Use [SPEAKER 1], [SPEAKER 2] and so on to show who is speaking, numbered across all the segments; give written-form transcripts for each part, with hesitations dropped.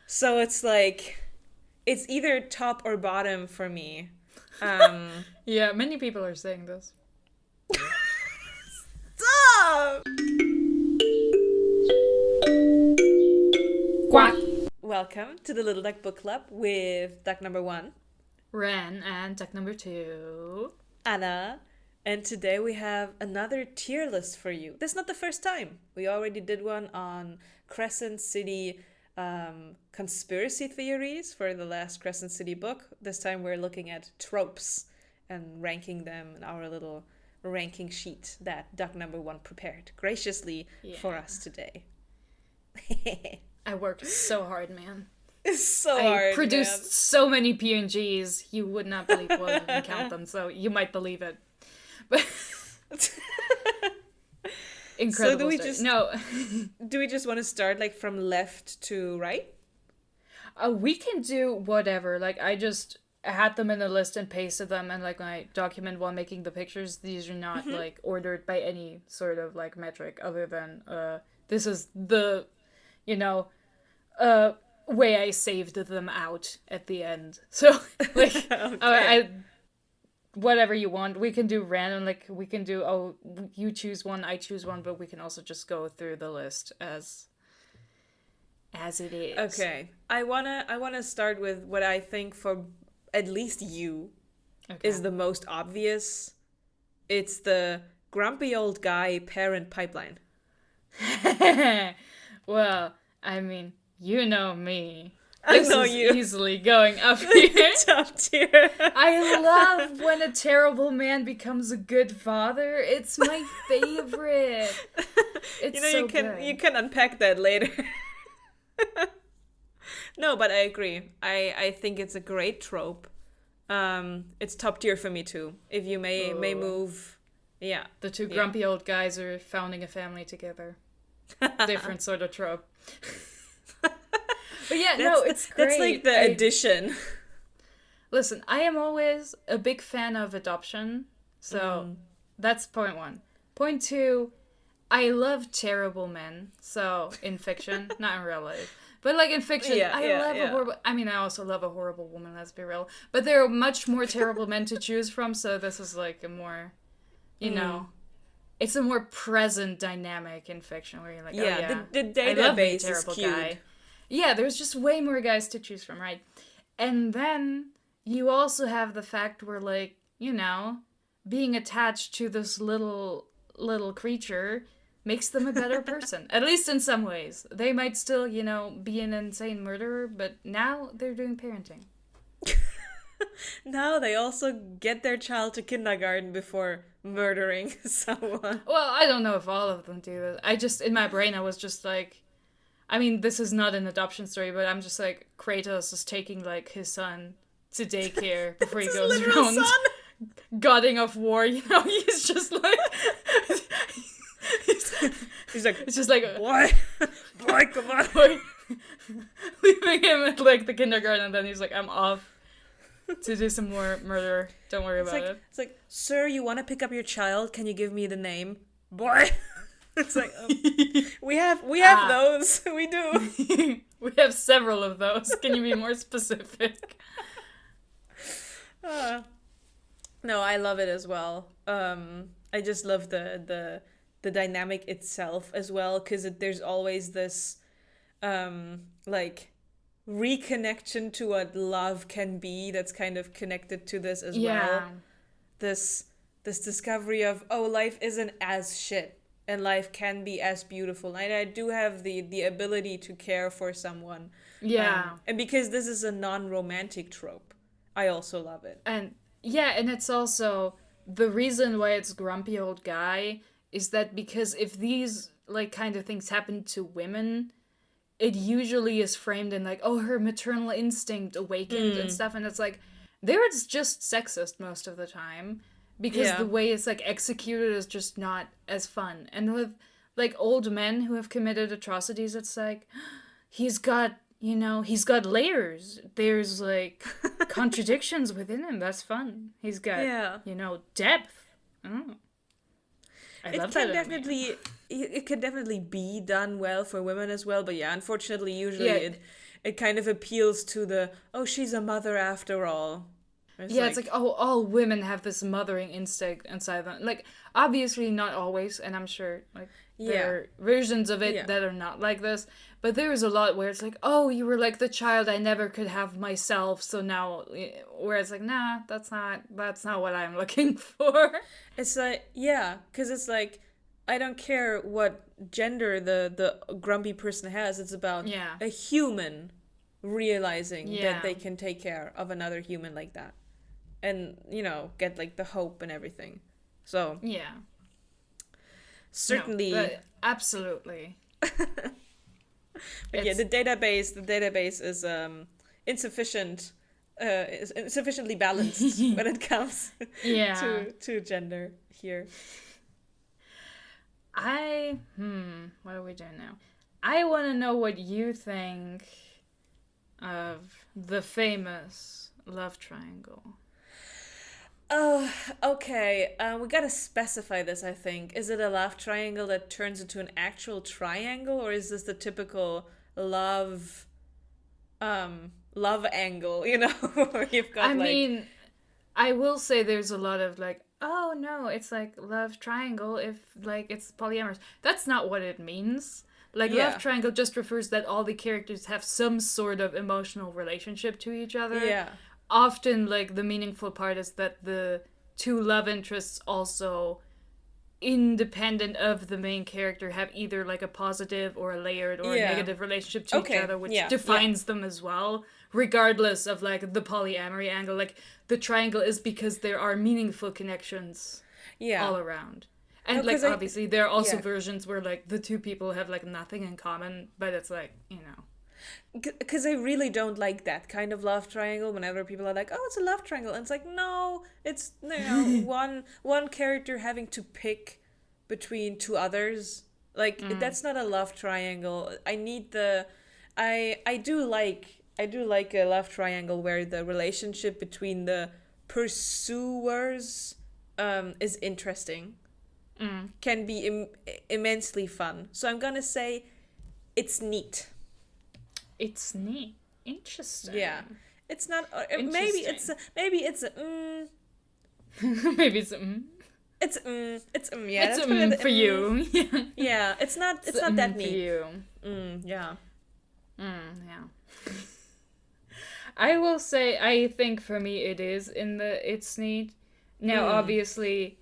[SPEAKER 1] So it's like, it's either top or bottom for me. Um,
[SPEAKER 2] Yeah, many people are saying this.
[SPEAKER 1] Stop!
[SPEAKER 2] Quack.
[SPEAKER 1] Welcome to the Little Duck Book Club with Duck number 1,
[SPEAKER 2] Ren and duck number 2.
[SPEAKER 1] Anna. And today we have another tier list for you. This is not the first time. We already did one on Crescent City conspiracy theories for the last Crescent City book. This time we're looking at tropes and ranking them in our little ranking sheet that Duck number 1 prepared graciously for us today.
[SPEAKER 2] I worked so hard, man.
[SPEAKER 1] It's so
[SPEAKER 2] I
[SPEAKER 1] hard,
[SPEAKER 2] produced
[SPEAKER 1] man.
[SPEAKER 2] so many PNGs, you would not believe what I didn't count them, so you might believe it. But incredible.
[SPEAKER 1] So
[SPEAKER 2] do
[SPEAKER 1] we just want to start like from left to right?
[SPEAKER 2] We can do whatever. Like I just had them in a list and pasted them, and like when I document while making the pictures, these are not like ordered by any sort of like metric other than this is the way I saved them out at the end. So like I whatever you want. We can do random, like we can do you choose one, I choose one, but we can also just go through the list as it is.
[SPEAKER 1] Okay. I wanna start with what I think for at least you is the most obvious. It's the grumpy old guy parent pipeline.
[SPEAKER 2] Well, I mean, you know me.
[SPEAKER 1] I
[SPEAKER 2] This
[SPEAKER 1] know
[SPEAKER 2] is
[SPEAKER 1] you.
[SPEAKER 2] easily going up here.
[SPEAKER 1] Top tier.
[SPEAKER 2] I love when a terrible man becomes a good father. It's my favorite. It's so good.
[SPEAKER 1] You can unpack that later. No, but I agree. I think it's a great trope. It's top tier for me too. If you may move, yeah.
[SPEAKER 2] The two grumpy old guys are founding a family together. Different sort of trope. But yeah, it's great.
[SPEAKER 1] That's like the addition.
[SPEAKER 2] Listen, I am always a big fan of adoption. So that's point 1. Point 2, I love terrible men. So in fiction, not in real life. But like in fiction, I love a horrible... I mean, I also love a horrible woman, let's be real. But there are much more terrible men to choose from, so this is like a more, it's a more present dynamic in fiction where you're like,
[SPEAKER 1] the
[SPEAKER 2] I love a
[SPEAKER 1] database is
[SPEAKER 2] terrible
[SPEAKER 1] cute.
[SPEAKER 2] guy. Yeah, there's just way more guys to choose from, right? And then you also have the fact where, like, being attached to this little creature makes them a better person. At least in some ways. They might still, be an insane murderer, but now they're doing parenting.
[SPEAKER 1] Now they also get their child to kindergarten before murdering someone.
[SPEAKER 2] Well, I don't know if all of them do that. In my brain, I was just like, I mean, this is not an adoption story, but I'm just like, Kratos is taking, like, his son to daycare before he goes around godding of war, he's just like...
[SPEAKER 1] he's like,
[SPEAKER 2] it's just like...
[SPEAKER 1] Boy, come on.
[SPEAKER 2] Boy. Leaving him at, like, the kindergarten, and then he's like, I'm off to do some more murder. Don't worry about it.
[SPEAKER 1] It's like, sir, you want to pick up your child? Can you give me the name? Boy. It's like, we have those. We do.
[SPEAKER 2] We have several of those. Can you be more specific?
[SPEAKER 1] No, I love it as well. I just love the dynamic itself as well, because there's always this like reconnection to what love can be that's kind of connected to this as well. This discovery of, life isn't as shit. And life can be as beautiful. And I do have the ability to care for someone.
[SPEAKER 2] Yeah.
[SPEAKER 1] And because this is a non-romantic trope, I also love it.
[SPEAKER 2] And it's also the reason why it's grumpy old guy is that because if these like kind of things happen to women, it usually is framed in like, her maternal instinct awakened and stuff. And it's like, it's just sexist most of the time. Because the way it's, like, executed is just not as fun. And with, like, old men who have committed atrocities, it's like, he's got layers. There's, like, contradictions within him. That's fun. He's got, depth. Oh. I love that.
[SPEAKER 1] It can definitely be done well for women as well. But, unfortunately, usually it kind of appeals to the, oh, she's a mother after all.
[SPEAKER 2] It's like, oh, all women have this mothering instinct inside them. Like, obviously not always, and I'm sure, like, there are versions of it that are not like this, but there is a lot where it's like, oh, you were like the child I never could have myself, so now, where it's like, nah, that's not what I'm looking for.
[SPEAKER 1] It's like, yeah, because it's like, I don't care what gender the grumpy person has, it's about a human realizing that they can take care of another human like that. And, you know, get, like, the hope and everything. So.
[SPEAKER 2] Yeah.
[SPEAKER 1] Certainly.
[SPEAKER 2] No, absolutely.
[SPEAKER 1] But yeah, the database is insufficiently balanced when it comes to gender here.
[SPEAKER 2] What are we doing now? I want to know what you think of the famous love triangle.
[SPEAKER 1] Oh, okay. We gotta specify this, I think. Is it a love triangle that turns into an actual triangle, or is this the typical love angle, you know? Where you've got,
[SPEAKER 2] I mean, I will say there's a lot of like, oh no, it's like love triangle if like it's polyamorous. That's not what it means. Like love triangle just refers that all the characters have some sort of emotional relationship to each other.
[SPEAKER 1] Yeah.
[SPEAKER 2] Often, like, the meaningful part is that the two love interests also, independent of the main character, have either, like, a positive or a layered or a negative relationship to each other, which defines them as well, regardless of, like, the polyamory angle. Like, the triangle is because there are meaningful connections all around. And, like, obviously, there are also versions where, like, the two people have, like, nothing in common, but it's, like, you know.
[SPEAKER 1] Because I really don't like that kind of love triangle. Whenever people are like, "Oh, it's a love triangle," and it's like, no, it's, you know, one character having to pick between two others. Like that's not a love triangle. I do like a love triangle where the relationship between the pursuers is interesting. Can be immensely fun. So I'm gonna say it's neat.
[SPEAKER 2] It's neat. Interesting.
[SPEAKER 1] Yeah. It's not maybe it's maybe it's
[SPEAKER 2] maybe it's
[SPEAKER 1] yeah.
[SPEAKER 2] It's for you.
[SPEAKER 1] Yeah, it's not that neat.
[SPEAKER 2] For you.
[SPEAKER 1] Yeah.
[SPEAKER 2] Yeah. I will say I think for me it's neat. Now obviously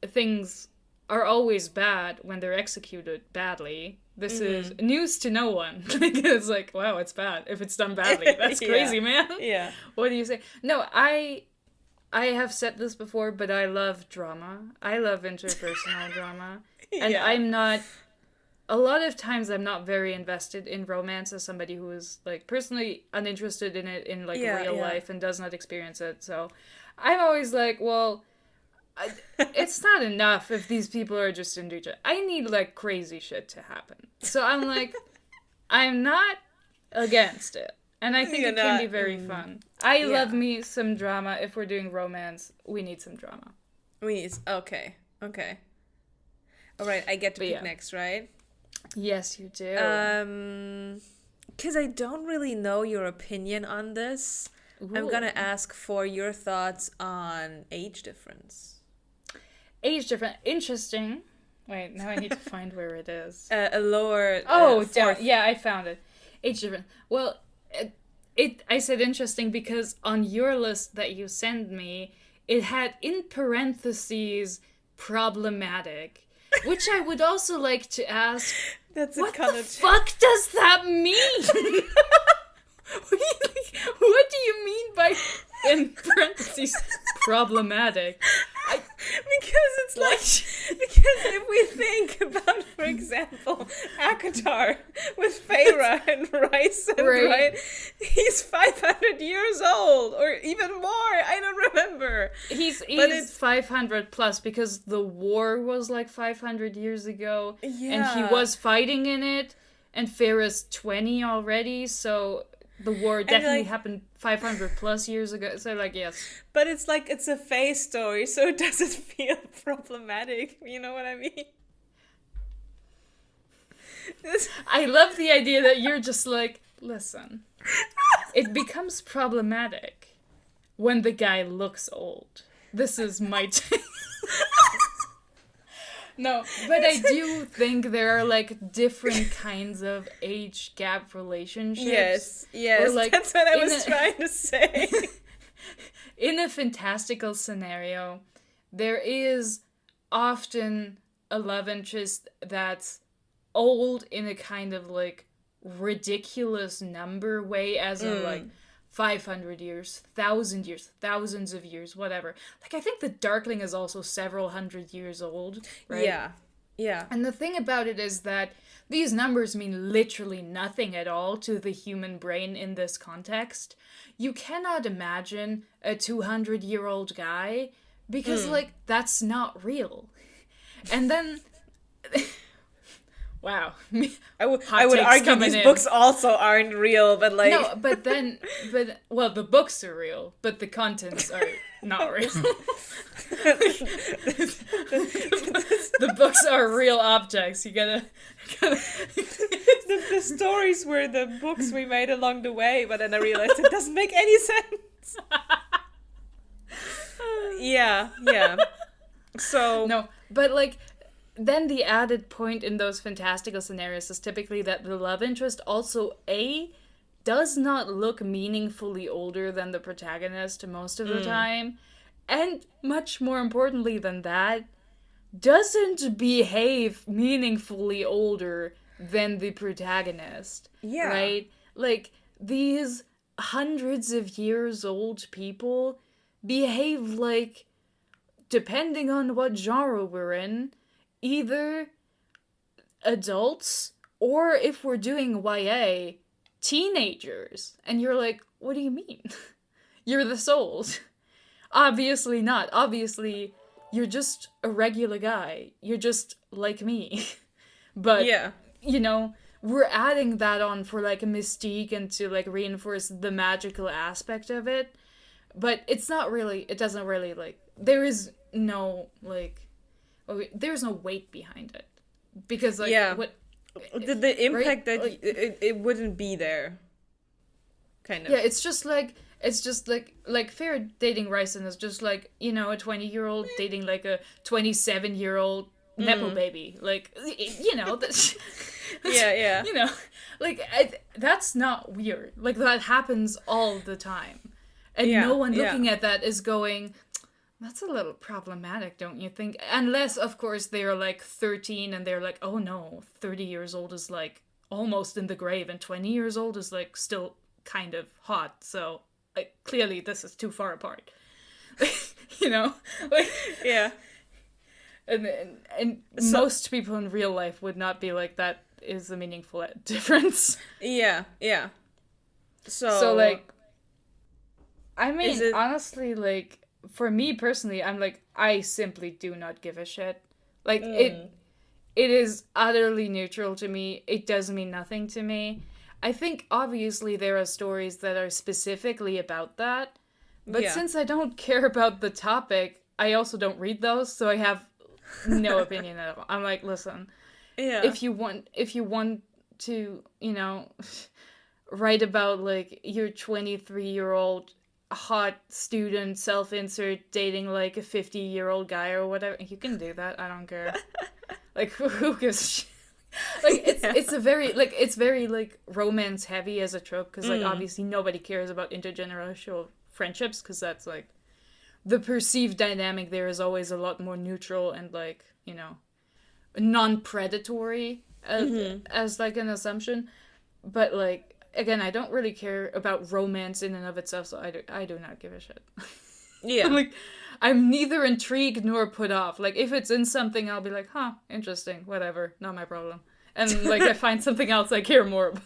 [SPEAKER 2] things are always bad when they're executed badly. This is news to no one. It's like, wow, it's bad. If it's done badly, that's crazy, man.
[SPEAKER 1] Yeah.
[SPEAKER 2] What do you say? No, I have said this before, but I love drama. I love interpersonal drama. And I'm not... A lot of times I'm not very invested in romance as somebody who is, like, personally uninterested in it in, like, real life and does not experience it. So I'm always like, well... it's not enough if these people are just into each other. I need, like, crazy shit to happen. So I'm like, I'm not against it. And I think it can be very fun. I love me some drama. If we're doing romance, we need some drama.
[SPEAKER 1] Okay. All right, I get to pick next, right?
[SPEAKER 2] Yes, you do.
[SPEAKER 1] Because I don't really know your opinion on this. Ooh. I'm gonna ask for your thoughts on age difference.
[SPEAKER 2] Age difference. Interesting. Wait, now I need to find where it is.
[SPEAKER 1] A lower...
[SPEAKER 2] down. Yeah, I found it. Age difference. Well, I said interesting because on your list that you sent me, it had in parentheses problematic, which I would also like to ask, what the fuck does that mean? What do you mean by, in parentheses, problematic?
[SPEAKER 1] Because if we think about, for example, Akatar with Feyre and Ryzen, right? He's 500 years old, or even more. I don't remember.
[SPEAKER 2] He's 500 plus because the war was like 500 years ago, and he was fighting in it. And Feyre's 20 already, so. The war definitely happened 500 plus years ago, so like, yes.
[SPEAKER 1] But it's like, it's a Fae story, so it doesn't feel problematic, you know what I mean?
[SPEAKER 2] I love the idea that you're just like, listen. It becomes problematic when the guy looks old. This is my take. No, but I do think there are like different kinds of age gap relationships.
[SPEAKER 1] Yes,
[SPEAKER 2] like,
[SPEAKER 1] that's what I was trying to say.
[SPEAKER 2] In a fantastical scenario, there is often a love interest that's old in a kind of like ridiculous number way, as in like 500 years, 1,000 years, thousands of years, whatever. Like, I think the Darkling is also several hundred years old, right?
[SPEAKER 1] Yeah.
[SPEAKER 2] And the thing about it is that these numbers mean literally nothing at all to the human brain in this context. You cannot imagine a 200-year-old guy because, like, that's not real. And then... Wow.
[SPEAKER 1] I would argue these books also aren't real, but like...
[SPEAKER 2] No, well, the books are real, but the contents are not real. The books are real objects. You gotta...
[SPEAKER 1] the stories were the books we made along the way, but then I realized it doesn't make any sense. Yeah. So...
[SPEAKER 2] No, but like... Then the added point in those fantastical scenarios is typically that the love interest also, A, does not look meaningfully older than the protagonist most of the time, and much more importantly than that, doesn't behave meaningfully older than the protagonist.
[SPEAKER 1] Yeah.
[SPEAKER 2] Right? Like, these hundreds of years old people behave like, depending on what genre we're in, either adults, or if we're doing YA, teenagers. And you're like, what do you mean? You're the souls. Obviously not. Obviously, you're just a regular guy. You're just like me. But, you know, we're adding that on for, like, a mystique and to, like, reinforce the magical aspect of it. But it's not really, it doesn't really, like, there is no, like, there's no weight behind it, because like what
[SPEAKER 1] the impact, right? That like, it wouldn't be there, kind of. Yeah,
[SPEAKER 2] it's just like fair dating Ryzen is just like, you know, a 20-year-old dating like a 27-year-old nepo baby, like, you know, that's
[SPEAKER 1] yeah
[SPEAKER 2] you know, like that's not weird. Like, that happens all the time, and no one looking at that is going, that's a little problematic, don't you think? Unless, of course, they're like 13 and they're like, oh no, 30 years old is like almost in the grave and 20 years old is like still kind of hot. So like, clearly this is too far apart. You know? Like,
[SPEAKER 1] yeah.
[SPEAKER 2] And so, most people in real life would not be like, that is a meaningful difference.
[SPEAKER 1] Yeah.
[SPEAKER 2] So like, I mean, honestly, like, for me personally, I'm like, I simply do not give a shit. Like, it is utterly neutral to me. It does mean nothing to me. I think, obviously, there are stories that are specifically about that. But since I don't care about the topic, I also don't read those, so I have no opinion at all. I'm like, listen, if you want to, you know, write about, like, your 23-year-old hot student self-insert dating like a 50-year-old guy or whatever, you can do that. I don't care. Like, who gives a shit? Like, it's a very like, it's very like romance heavy as a trope, because like obviously nobody cares about intergenerational friendships, because that's like the perceived dynamic there is always a lot more neutral and, like, you know, non-predatory as like an assumption. But like, again, I don't really care about romance in and of itself, so I do not give a shit.
[SPEAKER 1] Yeah.
[SPEAKER 2] Like, I'm neither intrigued nor put off. Like, if it's in something, I'll be like, huh, interesting, whatever, not my problem. And, like, I find something else I care more about.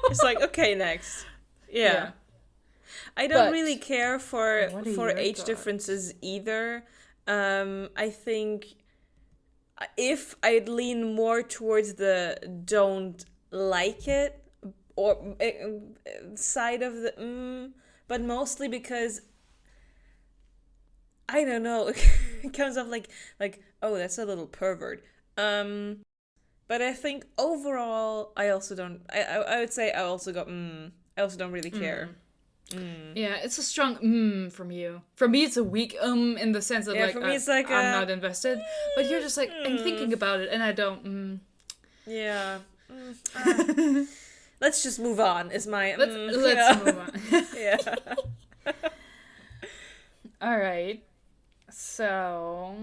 [SPEAKER 1] It's like, okay, next. Yeah. I don't really care for age differences either. I think if I'd lean more towards the don't like it, or side of the but mostly because I don't know, it comes off like, oh, that's a little pervert. But I think overall, I also don't. I would say I also got. I also don't really care.
[SPEAKER 2] Yeah, it's a strong from you. For me, it's a weak in the sense that
[SPEAKER 1] Yeah,
[SPEAKER 2] like
[SPEAKER 1] for me it's like
[SPEAKER 2] I'm not invested. But you're just like I'm thinking about it, and I don't.
[SPEAKER 1] Yeah. Let's just move on. Is my
[SPEAKER 2] Let's move on.
[SPEAKER 1] yeah.
[SPEAKER 2] All right. So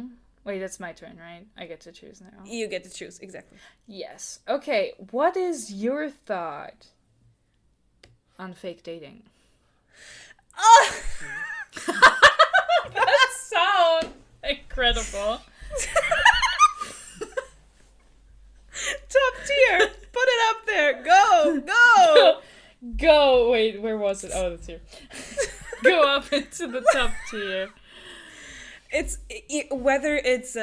[SPEAKER 2] wait, it's my turn, right? I get to choose now.
[SPEAKER 1] You get to choose exactly.
[SPEAKER 2] Yes. Okay. What is your thought on fake dating?
[SPEAKER 1] Oh!
[SPEAKER 2] That sound incredible.
[SPEAKER 1] Top tier. Put it up there. Go.
[SPEAKER 2] Go. Wait, where was it? Oh, that's here. Go up into the top tier.
[SPEAKER 1] It's whether it's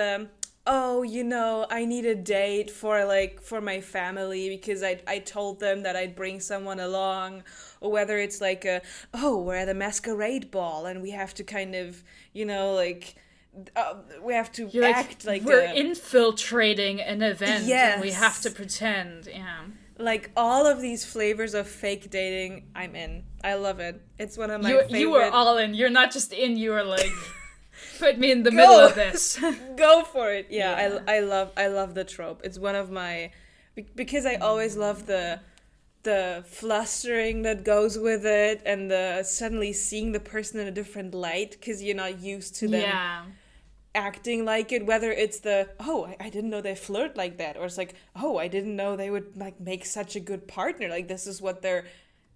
[SPEAKER 1] oh, I need a date for my family because I told them that I'd bring someone along, or whether it's like we're at a masquerade ball and we have to kind of we have to
[SPEAKER 2] You're
[SPEAKER 1] act like
[SPEAKER 2] we're infiltrating an event and we
[SPEAKER 1] Yes.
[SPEAKER 2] have to pretend. Yeah.
[SPEAKER 1] like all of these flavors of fake dating. I'm in. I love it. It's one of my favorite.
[SPEAKER 2] You are all in. You're not just in. You are like, put me in the middle of this.
[SPEAKER 1] Go for it. Yeah,
[SPEAKER 2] Yeah.
[SPEAKER 1] I love the trope. It's one of my because I always love the flustering that goes with it, and the suddenly seeing the person in a different light because you're not used to them
[SPEAKER 2] Yeah.
[SPEAKER 1] acting like it, whether it's I didn't know they flirt like that, or it's like, oh, I didn't know they would like make such a good partner, like this is what they're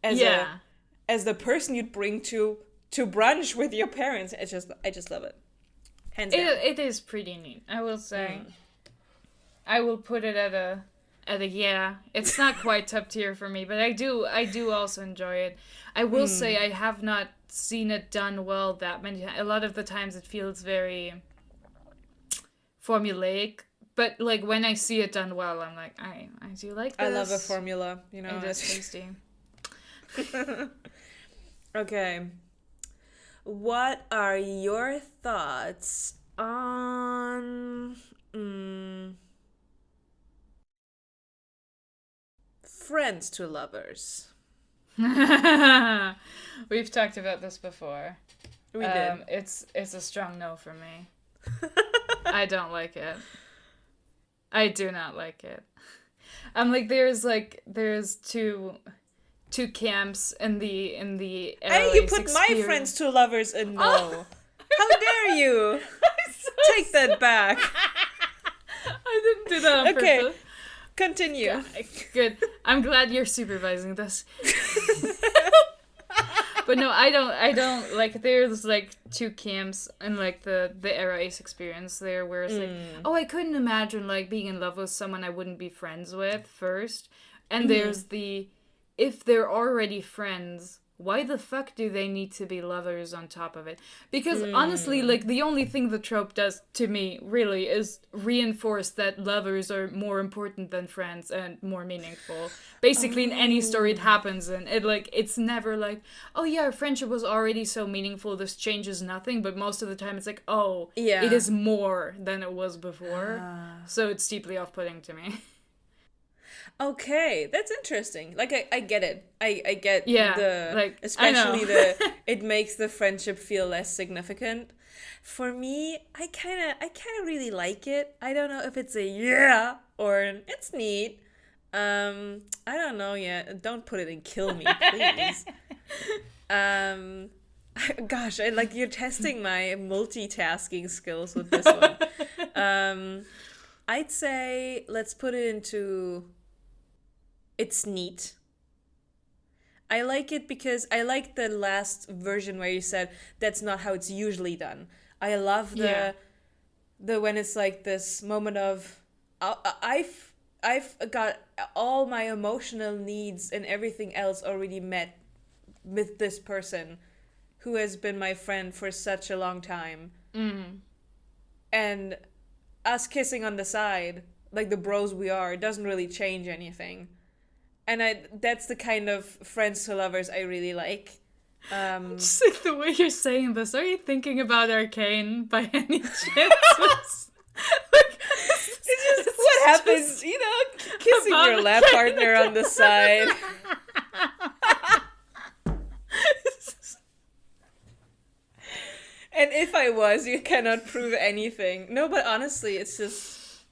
[SPEAKER 1] as the person you'd bring to brunch with your parents. I just love it, hands down.
[SPEAKER 2] It is pretty neat, I will say. I will put it at a yeah. It's not quite top tier for me, but I do also enjoy it. I will say I have not seen it done well that many times. A lot of the times it feels very formulaic, but like when I see it done well, I'm like, I do like this.
[SPEAKER 1] I love a formula,
[SPEAKER 2] It is tasty.
[SPEAKER 1] Okay. What are your thoughts on friends to lovers?
[SPEAKER 2] We've talked about this before.
[SPEAKER 1] We did.
[SPEAKER 2] It's a strong no for me. I don't like it. I do not like it. I'm like there's two camps in the
[SPEAKER 1] Hey, you
[SPEAKER 2] LA's
[SPEAKER 1] put my
[SPEAKER 2] experience.
[SPEAKER 1] friends to lovers in no. How dare you? Take that back.
[SPEAKER 2] I didn't do that on
[SPEAKER 1] Okay.
[SPEAKER 2] purpose.
[SPEAKER 1] Continue.
[SPEAKER 2] Good. I'm glad you're supervising this. But no, I don't like there's like two camps in like the era ace experience there where it's like, oh, I couldn't imagine like being in love with someone I wouldn't be friends with first. And there's the if they're already friends, why the fuck do they need to be lovers on top of it? Because honestly, like the only thing the trope does to me really is reinforce that lovers are more important than friends and more meaningful. Basically, in any story it happens in, it's never like, oh yeah, our friendship was already so meaningful, this changes nothing. But most of the time it's like, oh,
[SPEAKER 1] Yeah.
[SPEAKER 2] it is more than it was before. So it's deeply off-putting to me.
[SPEAKER 1] Okay, that's interesting. Like I get it. I get
[SPEAKER 2] Yeah,
[SPEAKER 1] the
[SPEAKER 2] like, I
[SPEAKER 1] especially
[SPEAKER 2] know.
[SPEAKER 1] it makes the friendship feel less significant. For me, I kind of really like it. I don't know if it's a yeah or an it's neat. I don't know yet. Don't put it in kill me, please. Gosh, you're testing my multitasking skills with this one. I'd say let's put it into it's neat. I like it because I like the last version where you said that's not how it's usually done. I love the when it's like this moment of I've got all my emotional needs and everything else already met with this person who has been my friend for such a long time. And us kissing on the side, like the bros we are, it doesn't really change anything. And that's the kind of friends to lovers I really like.
[SPEAKER 2] Just like the way you're saying this, are you thinking about Arcane by any chance?
[SPEAKER 1] It's just what happens, kissing your lab partner on the side. And if I was, you cannot prove anything. No, but honestly, it's just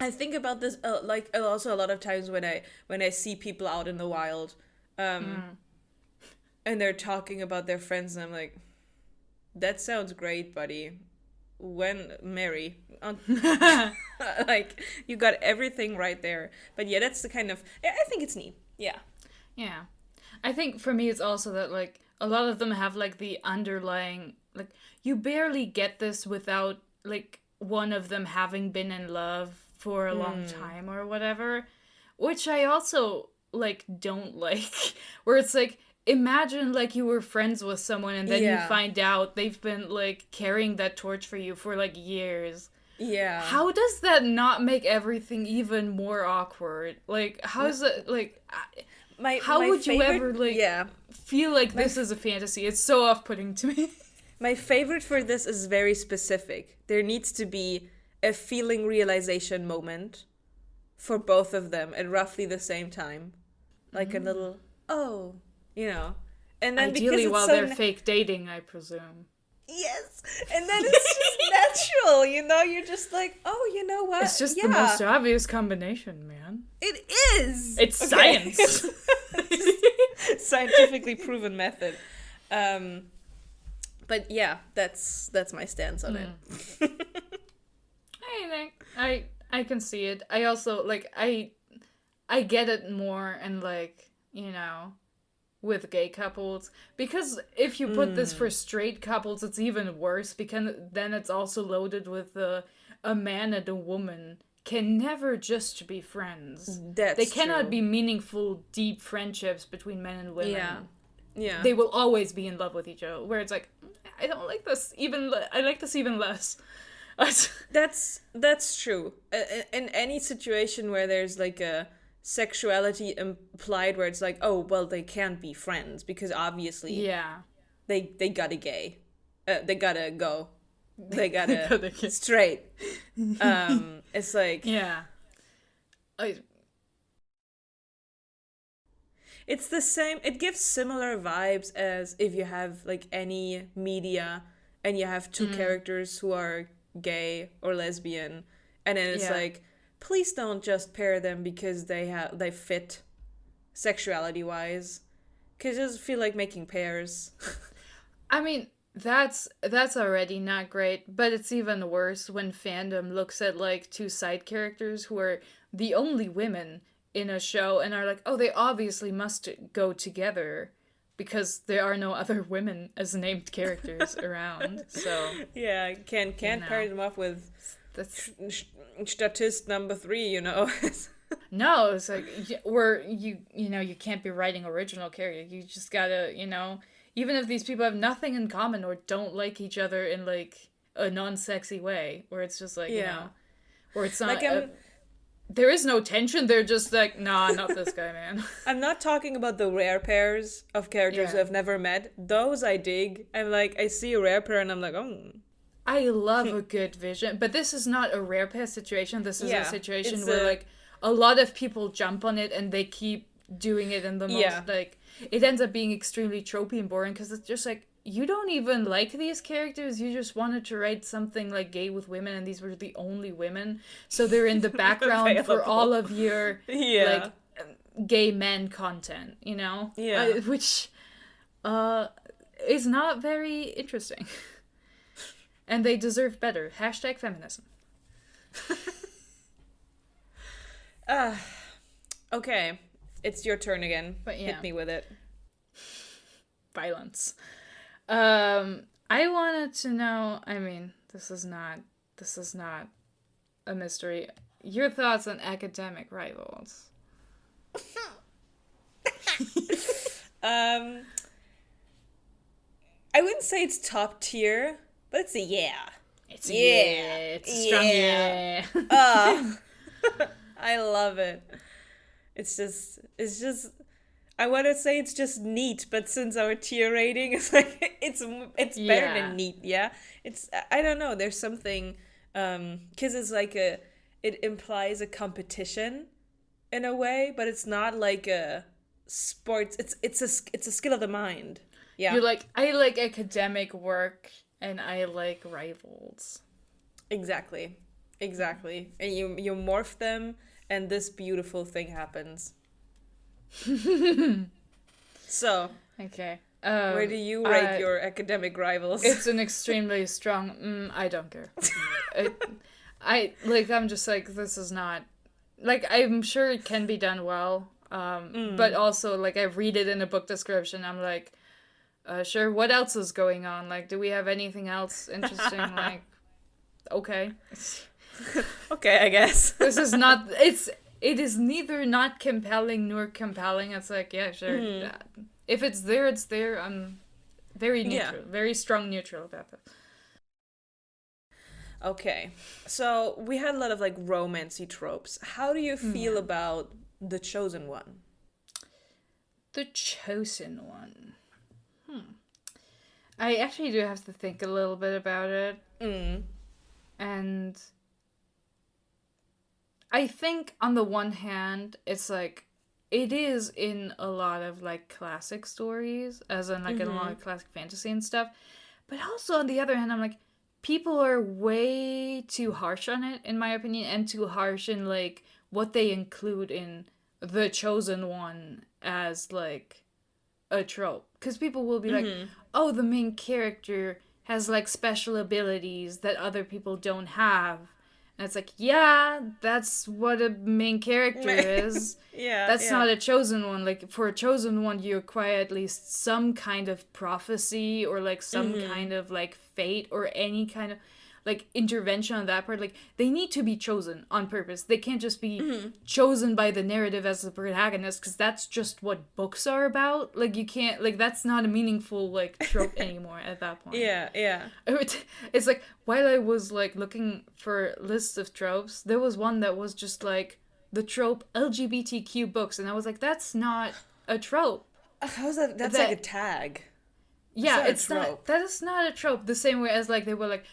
[SPEAKER 1] I think about this also a lot of times when I see people out in the wild, and they're talking about their friends, and I'm like, that sounds great, buddy. When marry, like you got everything right there. But yeah, that's the kind of I think it's neat. Yeah.
[SPEAKER 2] Yeah. I think for me it's also that like a lot of them have like the underlying like you barely get this without like one of them having been in love for a long time or whatever, which I also like don't like where it's like imagine like you were friends with someone and then you find out they've been like carrying that torch for you for like years.
[SPEAKER 1] Yeah.
[SPEAKER 2] How does that not make everything even more awkward? Like how's it like how would you ever like feel like this is a fantasy? It's so off-putting to me.
[SPEAKER 1] My favorite for this is very specific. There needs to be a feeling realization moment for both of them at roughly the same time. Like a little, oh, And then
[SPEAKER 2] ideally while they're fake dating, I presume.
[SPEAKER 1] Yes. And then it's just natural, You're just like, oh, you know what?
[SPEAKER 2] It's just the most obvious combination, man.
[SPEAKER 1] It is.
[SPEAKER 2] It's science.
[SPEAKER 1] Scientifically proven method. But yeah, that's my stance on it.
[SPEAKER 2] I can see it. I also like I get it more and like, with gay couples, because if you put this for straight couples, it's even worse because then it's also loaded with a man and a woman can never just be friends. They cannot be meaningful, deep friendships between men and women.
[SPEAKER 1] Yeah.
[SPEAKER 2] They will always be in love with each other. Where it's like, I don't like this I like this even less.
[SPEAKER 1] That's true. In any situation where there's like a sexuality implied, where it's like, oh well, they can't be friends because obviously they gotta gay, they gotta go, they gotta straight. It's like it's the same. It gives similar vibes as if you have like any media and you have two characters who are gay or lesbian, and then it's like, please don't just pair them because they fit sexuality wise, because it doesn't feel like making pairs.
[SPEAKER 2] I mean, that's already not great, but it's even worse when fandom looks at like two side characters who are the only women in a show and are like, oh, they obviously must go together because there are no other women as named characters around. So
[SPEAKER 1] yeah, can't pair them up with statist number 3,
[SPEAKER 2] No, it's like you can't be writing original characters. You just gotta, even if these people have nothing in common or don't like each other in like a non-sexy way, where it's just like where it's not
[SPEAKER 1] like
[SPEAKER 2] there is no tension. They're just like, nah, not this guy, man.
[SPEAKER 1] I'm not talking about the rare pairs of characters who I've never met. Those I dig. I'm like, I see a rare pair and I'm like, oh.
[SPEAKER 2] I love a good vision, but this is not a rare pair situation. This is a situation where like a lot of people jump on it and they keep doing it in the most like it ends up being extremely tropey and boring because it's just like, you don't even like these characters. You just wanted to write something like gay with women, and these were the only women, so they're in the background for all of your like gay men content, which is not very interesting. And they deserve better. #feminism.
[SPEAKER 1] Okay, it's your turn again.
[SPEAKER 2] But
[SPEAKER 1] hit me with it.
[SPEAKER 2] Violence. I wanted to know, I mean, this is not a mystery. Your thoughts on academic rivals.
[SPEAKER 1] I wouldn't say it's top tier, but it's a
[SPEAKER 2] It's a strong yeah.
[SPEAKER 1] I love it. It's just I want to say it's just neat, but since our tier rating is like it's better than neat, it's I don't know, there's something cuz it's like it implies a competition in a way, but it's not like a sports. It's a skill of the mind. Yeah,
[SPEAKER 2] You're like, I like academic work and I like rivals.
[SPEAKER 1] exactly, exactly. And you morph them, and this beautiful thing happens. So,
[SPEAKER 2] Okay.
[SPEAKER 1] where do you rate your academic rivals?
[SPEAKER 2] It's an extremely strong. I don't care. It, I'm just like, this is not. Like, I'm sure it can be done well. But also, like, I read it in a book description. I'm like, sure, what else is going on? Like, do we have anything else interesting? Like, okay.
[SPEAKER 1] Okay, I guess.
[SPEAKER 2] This is not. It is neither not compelling nor compelling. It's like, yeah, sure. If it's there, it's there. I'm very neutral, very strong neutral about this.
[SPEAKER 1] Okay, so we had a lot of like romancy tropes. How do you feel
[SPEAKER 2] Yeah.
[SPEAKER 1] about the chosen one?
[SPEAKER 2] The chosen one. I actually do have to think a little bit about it. And I think on the one hand, it's like, it is in a lot of like classic stories, as in like in a lot of classic fantasy and stuff. But also on the other hand, I'm like, people are way too harsh on it, in my opinion, and too harsh in like what they include in the chosen one as like a trope. Because people will be like, oh, the main character has like special abilities that other people don't have. And it's like, yeah, that's what a main character is. That's not a chosen one. Like, for a chosen one, you acquire at least some kind of prophecy or like some kind of like fate or any kind of like intervention on that part. Like, they need to be chosen on purpose. They can't just be chosen by the narrative as the protagonist, because that's just what books are about. Like, you can't, like, that's not a meaningful like trope anymore at that point.
[SPEAKER 1] Yeah.
[SPEAKER 2] It's like, while I was like looking for lists of tropes, there was one that was just like the trope LGBTQ books, and I was like, that's not a trope.
[SPEAKER 1] How's that? That's like a tag.
[SPEAKER 2] Yeah,
[SPEAKER 1] it's not a trope.
[SPEAKER 2] that is not a trope. The same way as like they were like,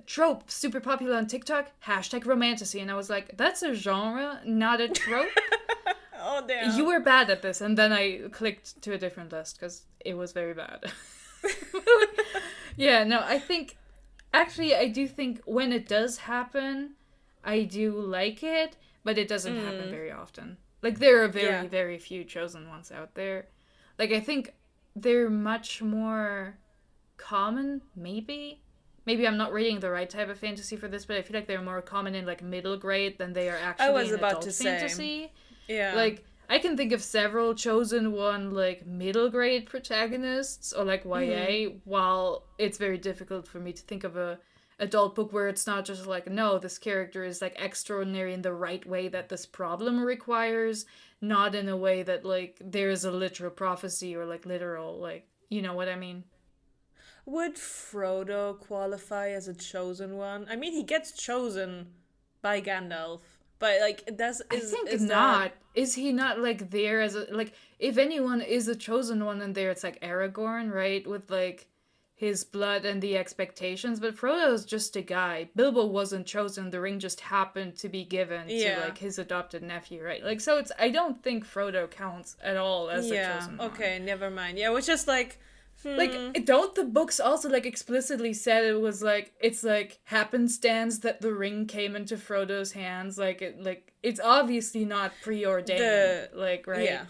[SPEAKER 2] trope super popular on TikTok, hashtag romantasy, and I was like, that's a genre, not a trope.
[SPEAKER 1] Oh damn.
[SPEAKER 2] You were bad at this, and then I clicked to a different list because it was very bad. Yeah, no, I think, actually, I do think when it does happen, I do like it, but it doesn't happen very often. Like, there are very, very few chosen ones out there. Like, I think they're much more common, maybe. Maybe I'm not reading the right type of fantasy for this, but I feel like they're more common in, like, middle grade than they are actually in adult fantasy.
[SPEAKER 1] Yeah.
[SPEAKER 2] Like, I can think of several chosen one, like, middle grade protagonists, or, like, YA, while it's very difficult for me to think of a adult book where it's not just like, no, this character is, like, extraordinary in the right way that this problem requires, not in a way that, like, there is a literal prophecy or, like, literal, like, you know what I mean?
[SPEAKER 1] Would Frodo qualify as a chosen one? I mean, he gets chosen by Gandalf, but like,
[SPEAKER 2] I think
[SPEAKER 1] is
[SPEAKER 2] not. Is he not like there as a like? If anyone is a chosen one in there, it's like Aragorn, right? With like his blood and the expectations. But Frodo is just a guy. Bilbo wasn't chosen. The ring just happened to be given to like his adopted nephew, right? Like, so it's. I don't think Frodo counts at all as a chosen one.
[SPEAKER 1] Okay, never mind. Yeah, it was just like.
[SPEAKER 2] Like, don't the books also, like, explicitly said it was, like, it's, like, happenstance that the ring came into Frodo's hands? Like, it's obviously not preordained, like, right?
[SPEAKER 1] Yeah.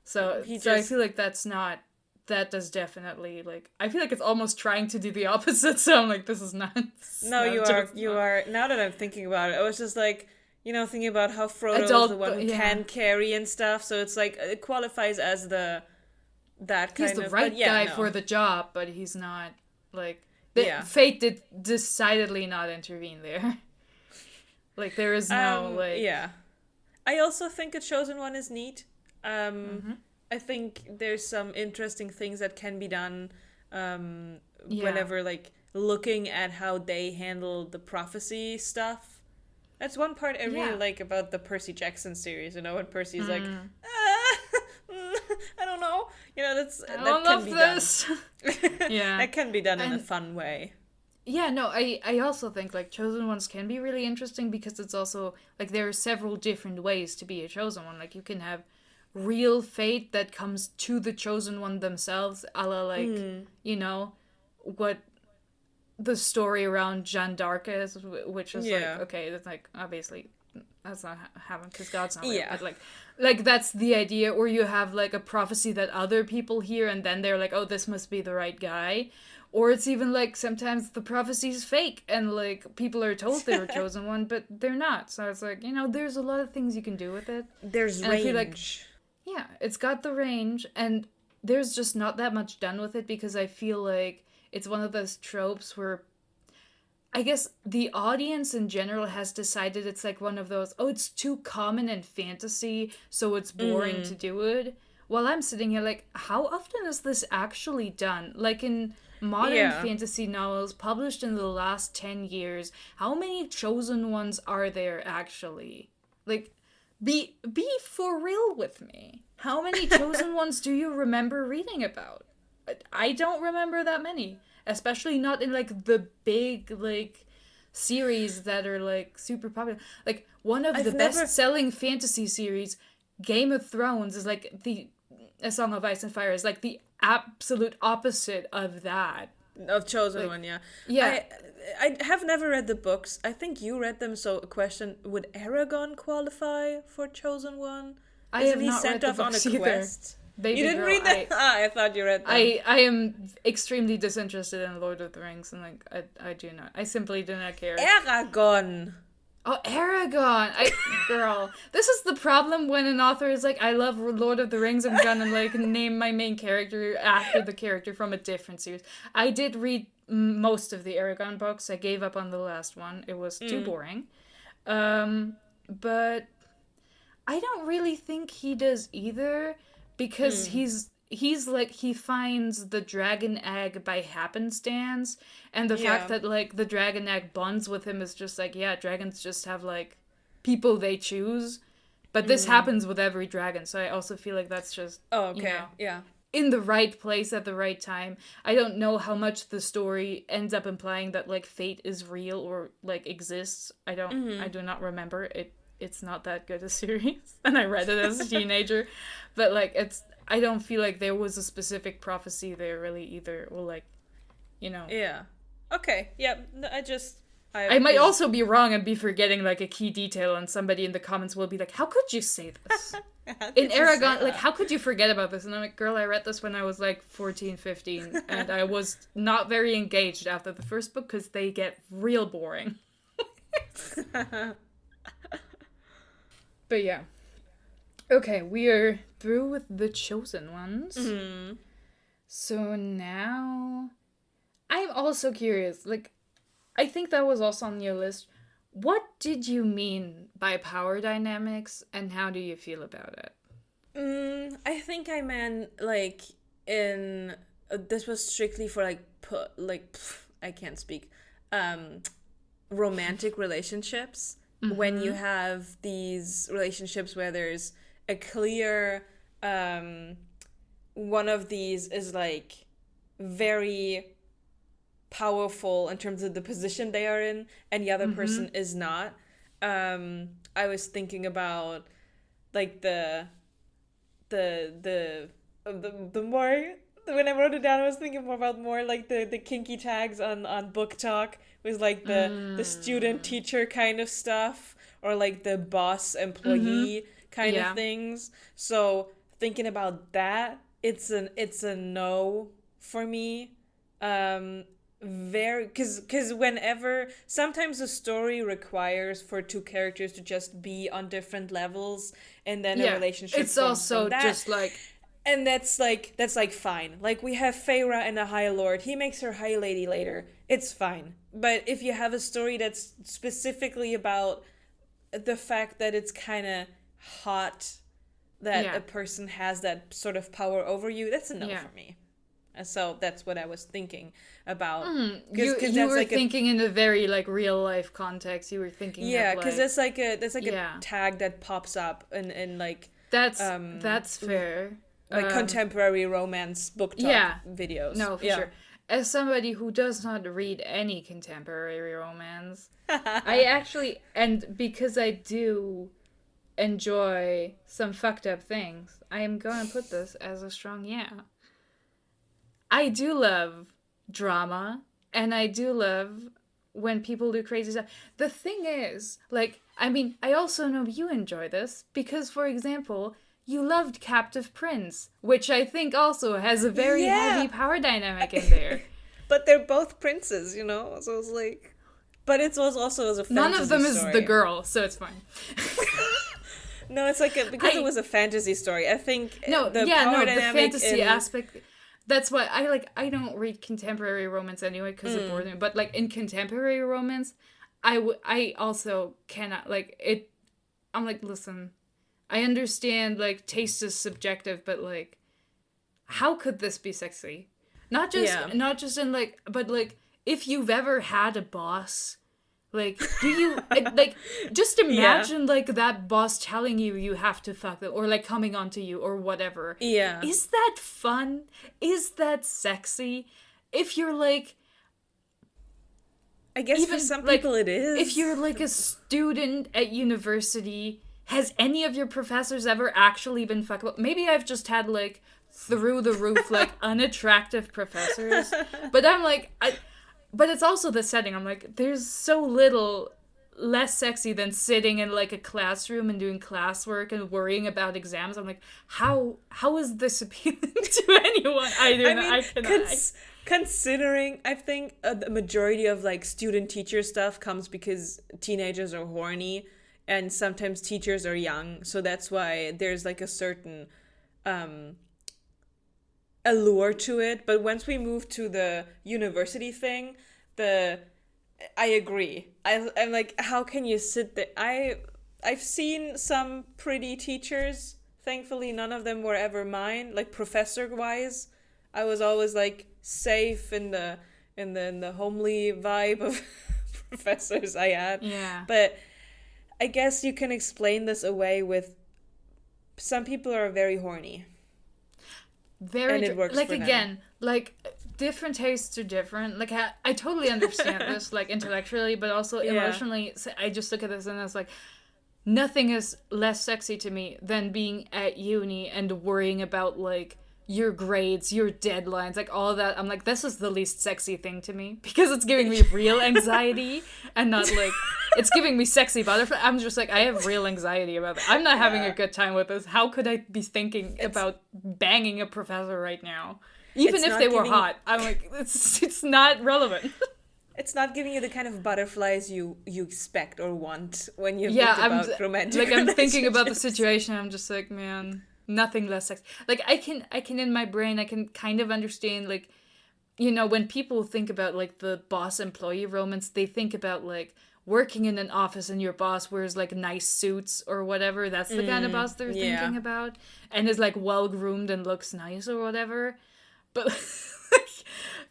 [SPEAKER 2] So I feel like that does definitely, like, I feel like it's almost trying to do the opposite, so I'm like, this is not...
[SPEAKER 1] No, you are, now that I'm thinking about it, I was just, like, you know, thinking about how Frodo is the one who can carry and stuff, so it's, like, it qualifies as that kind of...
[SPEAKER 2] He's the right guy for the job, but he's not, like... Fate did decidedly not intervene there. Like, there is no, like...
[SPEAKER 1] Yeah. I also think a chosen one is neat. I think there's some interesting things that can be done whenever, like, looking at how they handle the prophecy stuff. That's one part I really like about the Percy Jackson series, you know, when Percy's like, I don't know. You know, that can be done.
[SPEAKER 2] Yeah.
[SPEAKER 1] That can be done in a fun way.
[SPEAKER 2] Yeah, no, I also think like chosen ones can be really interesting because it's also like there are several different ways to be a chosen one. Like you can have real fate that comes to the chosen one themselves, a la like,
[SPEAKER 1] Mm.
[SPEAKER 2] you know, what the story around Jeanne d'Arc is, which is like,
[SPEAKER 1] Yeah.
[SPEAKER 2] okay, that's like obviously that's not happening because God's not real,
[SPEAKER 1] Yeah.
[SPEAKER 2] but like that's the idea. Or you have like a prophecy that other people hear, and then they're like, oh, this must be the right guy. Or it's even like sometimes the prophecy is fake, and like people are told they were chosen one, but they're not. So it's like, there's a lot of things you can do with it,
[SPEAKER 1] There's
[SPEAKER 2] and I feel like
[SPEAKER 1] range.
[SPEAKER 2] yeah, it's got the range, and there's just not that much done with it because I feel like it's one of those tropes where I guess the audience in general has decided it's like one of those, oh, it's too common in fantasy, so it's boring to
[SPEAKER 1] Mm.
[SPEAKER 2] do it. While I'm sitting here, like, how often is this actually done? Like in modern
[SPEAKER 1] Yeah.
[SPEAKER 2] fantasy novels published in the last 10 years, how many chosen ones are there actually? Like, be for real with me. How many chosen ones do you remember reading about? I don't remember that many, especially not in like the big like series that are like super popular. Like one of the
[SPEAKER 1] I've never
[SPEAKER 2] best-selling fantasy series, Game of Thrones, is like the A Song of Ice and Fire is like the absolute opposite of that.
[SPEAKER 1] of chosen
[SPEAKER 2] Like
[SPEAKER 1] one, yeah.
[SPEAKER 2] yeah,
[SPEAKER 1] I I have never read the books. I think you read them, so a question, would Aragon qualify for chosen one?
[SPEAKER 2] I
[SPEAKER 1] Isn't
[SPEAKER 2] have
[SPEAKER 1] he
[SPEAKER 2] not read
[SPEAKER 1] sent
[SPEAKER 2] the
[SPEAKER 1] off on a
[SPEAKER 2] books either.
[SPEAKER 1] quest? You
[SPEAKER 2] Baby
[SPEAKER 1] didn't
[SPEAKER 2] girl,
[SPEAKER 1] read them? Ah, I thought you read them.
[SPEAKER 2] I am extremely disinterested in Lord of the Rings, and like I do not. I simply do not care.
[SPEAKER 1] Aragon.
[SPEAKER 2] Oh, Aragon! Girl, this is the problem when an author is like, I love Lord of the Rings, I'm gonna like name my main character after the character from a different series. I did read most of the Aragon books. I gave up on the last one. It was too
[SPEAKER 1] Mm.
[SPEAKER 2] boring. But I don't really think he does either because
[SPEAKER 1] Mm.
[SPEAKER 2] he's like he finds the dragon egg by happenstance, and the fact
[SPEAKER 1] Yeah.
[SPEAKER 2] that like the dragon egg bonds with him is just like, yeah, dragons just have like people they choose, but this
[SPEAKER 1] Mm.
[SPEAKER 2] happens with every dragon. So I also feel like that's just,
[SPEAKER 1] Oh,
[SPEAKER 2] you
[SPEAKER 1] okay.
[SPEAKER 2] know,
[SPEAKER 1] Yeah.
[SPEAKER 2] in the right place at the right time. I don't know how much the story ends up implying that like fate is real or like exists. I
[SPEAKER 1] Mm-hmm.
[SPEAKER 2] do not remember it. It's not that good a series, and I read it as a teenager, but like I don't feel like there was a specific prophecy there really either, or like, you know.
[SPEAKER 1] Yeah. Okay. Yeah. I just
[SPEAKER 2] I might
[SPEAKER 1] because
[SPEAKER 2] also be wrong and be forgetting like a key detail, and somebody in the comments will be like, "How could you say this?"
[SPEAKER 1] how
[SPEAKER 2] In
[SPEAKER 1] could you say
[SPEAKER 2] Aragon, like,
[SPEAKER 1] that?
[SPEAKER 2] how could you forget about this? And I'm like, girl, I read this when I was like 14, 15, and I was not very engaged after the first book because they get real boring. But yeah. Okay, we are through with the chosen ones.
[SPEAKER 1] Mm.
[SPEAKER 2] So now I'm also curious. Like, I think that was also on your list. What did you mean by power dynamics, and how do you feel about it?
[SPEAKER 1] I think I meant like in this was strictly for like I can't speak. Um, Romantic relationships, when you
[SPEAKER 2] Mm-hmm.
[SPEAKER 1] have these relationships where there's a clear one of these is like very powerful in terms of the position they are in, and the other
[SPEAKER 2] Mm-hmm.
[SPEAKER 1] person is not. I was thinking about like the more, when I wrote it down, I was thinking more about more like the kinky tags on book talk, was like the student
[SPEAKER 2] Mm.
[SPEAKER 1] teacher kind of stuff, or like the boss
[SPEAKER 2] Mm-hmm.
[SPEAKER 1] employee kind of
[SPEAKER 2] Yeah.
[SPEAKER 1] things. So thinking about that, it's a no for me. Very, because whenever, sometimes a story requires for two characters to just be on different levels, and then a
[SPEAKER 2] Yeah.
[SPEAKER 1] relationship
[SPEAKER 2] It's
[SPEAKER 1] forms from
[SPEAKER 2] also
[SPEAKER 1] that,
[SPEAKER 2] just like,
[SPEAKER 1] and that's like fine. Like we have Feyre and a High Lord, he makes her High Lady later, it's fine. But if you have a story that's specifically about the fact that it's kind of hot that
[SPEAKER 2] yeah.
[SPEAKER 1] a person has that sort of power over you, that's a no
[SPEAKER 2] Yeah.
[SPEAKER 1] for me. And so that's what I was thinking about.
[SPEAKER 2] You
[SPEAKER 1] Because
[SPEAKER 2] you
[SPEAKER 1] that's
[SPEAKER 2] were
[SPEAKER 1] like a,
[SPEAKER 2] thinking in a very like real life context. You were thinking
[SPEAKER 1] yeah,
[SPEAKER 2] of
[SPEAKER 1] because
[SPEAKER 2] like,
[SPEAKER 1] that's like a
[SPEAKER 2] yeah.
[SPEAKER 1] tag that pops up in like
[SPEAKER 2] That's fair.
[SPEAKER 1] like
[SPEAKER 2] Um,
[SPEAKER 1] contemporary romance book talk
[SPEAKER 2] yeah.
[SPEAKER 1] videos.
[SPEAKER 2] No, for
[SPEAKER 1] Yeah.
[SPEAKER 2] sure. as somebody who does not read any contemporary romance, I actually, and because I do enjoy some fucked up things, I am gonna put this as a strong yeah. I do love drama, and I do love when people do crazy stuff. The thing is, like, I mean, I also know you enjoy this because, for example, you loved Captive Prince, which I think also has a very heavy
[SPEAKER 1] Yeah.
[SPEAKER 2] power dynamic in there.
[SPEAKER 1] But they're both princes, you know? So it's like. But it was also as a
[SPEAKER 2] None of
[SPEAKER 1] fantasy
[SPEAKER 2] them is the
[SPEAKER 1] story.
[SPEAKER 2] girl, so it's fine.
[SPEAKER 1] No, it's like because
[SPEAKER 2] I
[SPEAKER 1] it was a fantasy story. I think
[SPEAKER 2] no,
[SPEAKER 1] the
[SPEAKER 2] yeah,
[SPEAKER 1] power
[SPEAKER 2] no, the
[SPEAKER 1] dynamic
[SPEAKER 2] fantasy
[SPEAKER 1] in
[SPEAKER 2] aspect. That's why I don't read contemporary romance anyway because it bores me. But like in contemporary romance, I also cannot like it. I'm like, listen, I understand like taste is subjective, but like, how could this be sexy?
[SPEAKER 1] yeah.
[SPEAKER 2] Not just in like, but like if you've ever had a boss. Like, do you like just
[SPEAKER 1] Yeah.
[SPEAKER 2] imagine like that boss telling you you have to fuck them or like coming onto you or whatever.
[SPEAKER 1] Yeah.
[SPEAKER 2] Is that fun? Is that sexy? If you're like
[SPEAKER 1] I guess for
[SPEAKER 2] even
[SPEAKER 1] some
[SPEAKER 2] like
[SPEAKER 1] people it is.
[SPEAKER 2] if you're like a student at university, has any of your professors ever actually been fuckable? Maybe I've just had like through the roof like unattractive professors, but but it's also the setting. I'm like, there's so little less sexy than sitting in like a classroom and doing classwork and worrying about exams. I'm like, how is this appealing to anyone? I don't know. I cannot.
[SPEAKER 1] Considering, I think the majority of like student teacher stuff comes because teenagers are horny and sometimes teachers are young. So that's why there's like a certain um, allure to it. But once we move to the university thing, I agree. I'm like, how can you sit there? I've seen some pretty teachers. Thankfully, none of them were ever mine. Like professor wise, I was always like safe in the homely vibe of professors I had.
[SPEAKER 2] Yeah.
[SPEAKER 1] But I guess you can explain this away with some people are very horny.
[SPEAKER 2] Very
[SPEAKER 1] And it works
[SPEAKER 2] like
[SPEAKER 1] for them.
[SPEAKER 2] again, like different tastes are different. Like I totally understand this, like intellectually, but also
[SPEAKER 1] Yeah.
[SPEAKER 2] emotionally. So I just look at this and it's like nothing is less sexy to me than being at uni and worrying about like your grades, your deadlines, like all that. I'm like, this is the least sexy thing to me because it's giving me real anxiety and not like it's giving me sexy butterfly. I'm just like, I have real anxiety about that. I'm not having a good time with this. How could I be thinking about banging a professor right now? Even
[SPEAKER 1] It's
[SPEAKER 2] if
[SPEAKER 1] not
[SPEAKER 2] they were
[SPEAKER 1] giving-
[SPEAKER 2] hot. I'm like, it's not relevant.
[SPEAKER 1] It's not giving you the kind of butterflies you expect or want when you
[SPEAKER 2] Yeah,
[SPEAKER 1] think about romantic
[SPEAKER 2] like I'm thinking about the
[SPEAKER 1] relationships.
[SPEAKER 2] situation. I'm just like, man, nothing less sex. Like I can in my brain I can kind of understand like, you know, when people think about like the boss employee romance, they think about like working in an office and your boss wears like nice suits or whatever. That's the kind of boss they're
[SPEAKER 1] yeah.
[SPEAKER 2] thinking about, and is like well groomed and looks nice or whatever.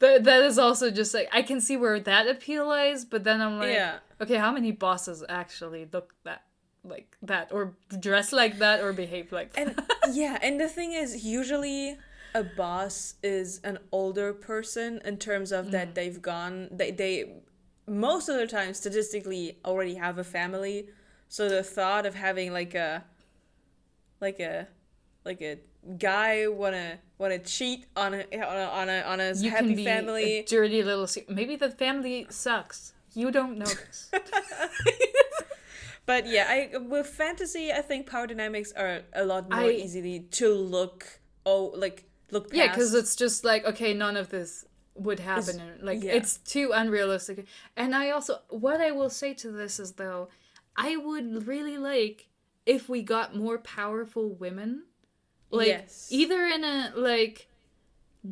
[SPEAKER 2] But that is also just like I can see where that appeal lies, but then I'm like,
[SPEAKER 1] Yeah.
[SPEAKER 2] okay, how many bosses actually look that like that or dress like that or behave like that?
[SPEAKER 1] And yeah, and the thing is, usually a boss is an older person in terms of that they most of the time statistically already have a family. So the thought of having like a guy wanna cheat on a
[SPEAKER 2] You
[SPEAKER 1] happy
[SPEAKER 2] can be
[SPEAKER 1] family.
[SPEAKER 2] a dirty little maybe the family sucks. You don't know this.
[SPEAKER 1] But yeah, with fantasy, I think power dynamics are a lot more
[SPEAKER 2] I-
[SPEAKER 1] easily to look past.
[SPEAKER 2] Yeah, because it's just like, okay, none of this would happen. Like,
[SPEAKER 1] yeah.
[SPEAKER 2] it's too unrealistic. And I also, what I will say to this is, though, I would really like if we got more powerful women. Like,
[SPEAKER 1] Yes.
[SPEAKER 2] either in a, like,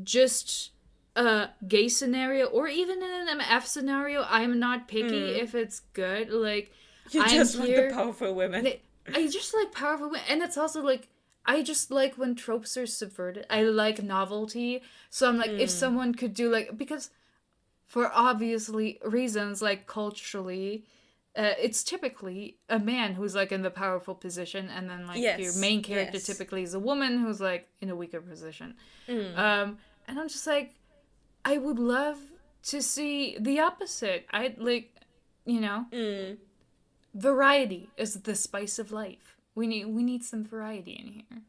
[SPEAKER 2] just a gay scenario or even in an MF scenario. I'm not picky if it's good. Like,
[SPEAKER 1] You
[SPEAKER 2] I'm
[SPEAKER 1] just want
[SPEAKER 2] here.
[SPEAKER 1] the powerful women.
[SPEAKER 2] I just like powerful women, and it's also like I just like when tropes are subverted. I like novelty, so I'm like if someone could do like because for obviously reasons like culturally, it's typically a man who's like in the powerful position, and then like your
[SPEAKER 1] Yes,
[SPEAKER 2] main character
[SPEAKER 1] yes.
[SPEAKER 2] typically is a woman who's like in a weaker position. And I'm just like I would love to see the opposite. I'd like, you know, variety is the spice of life. We need some variety in here.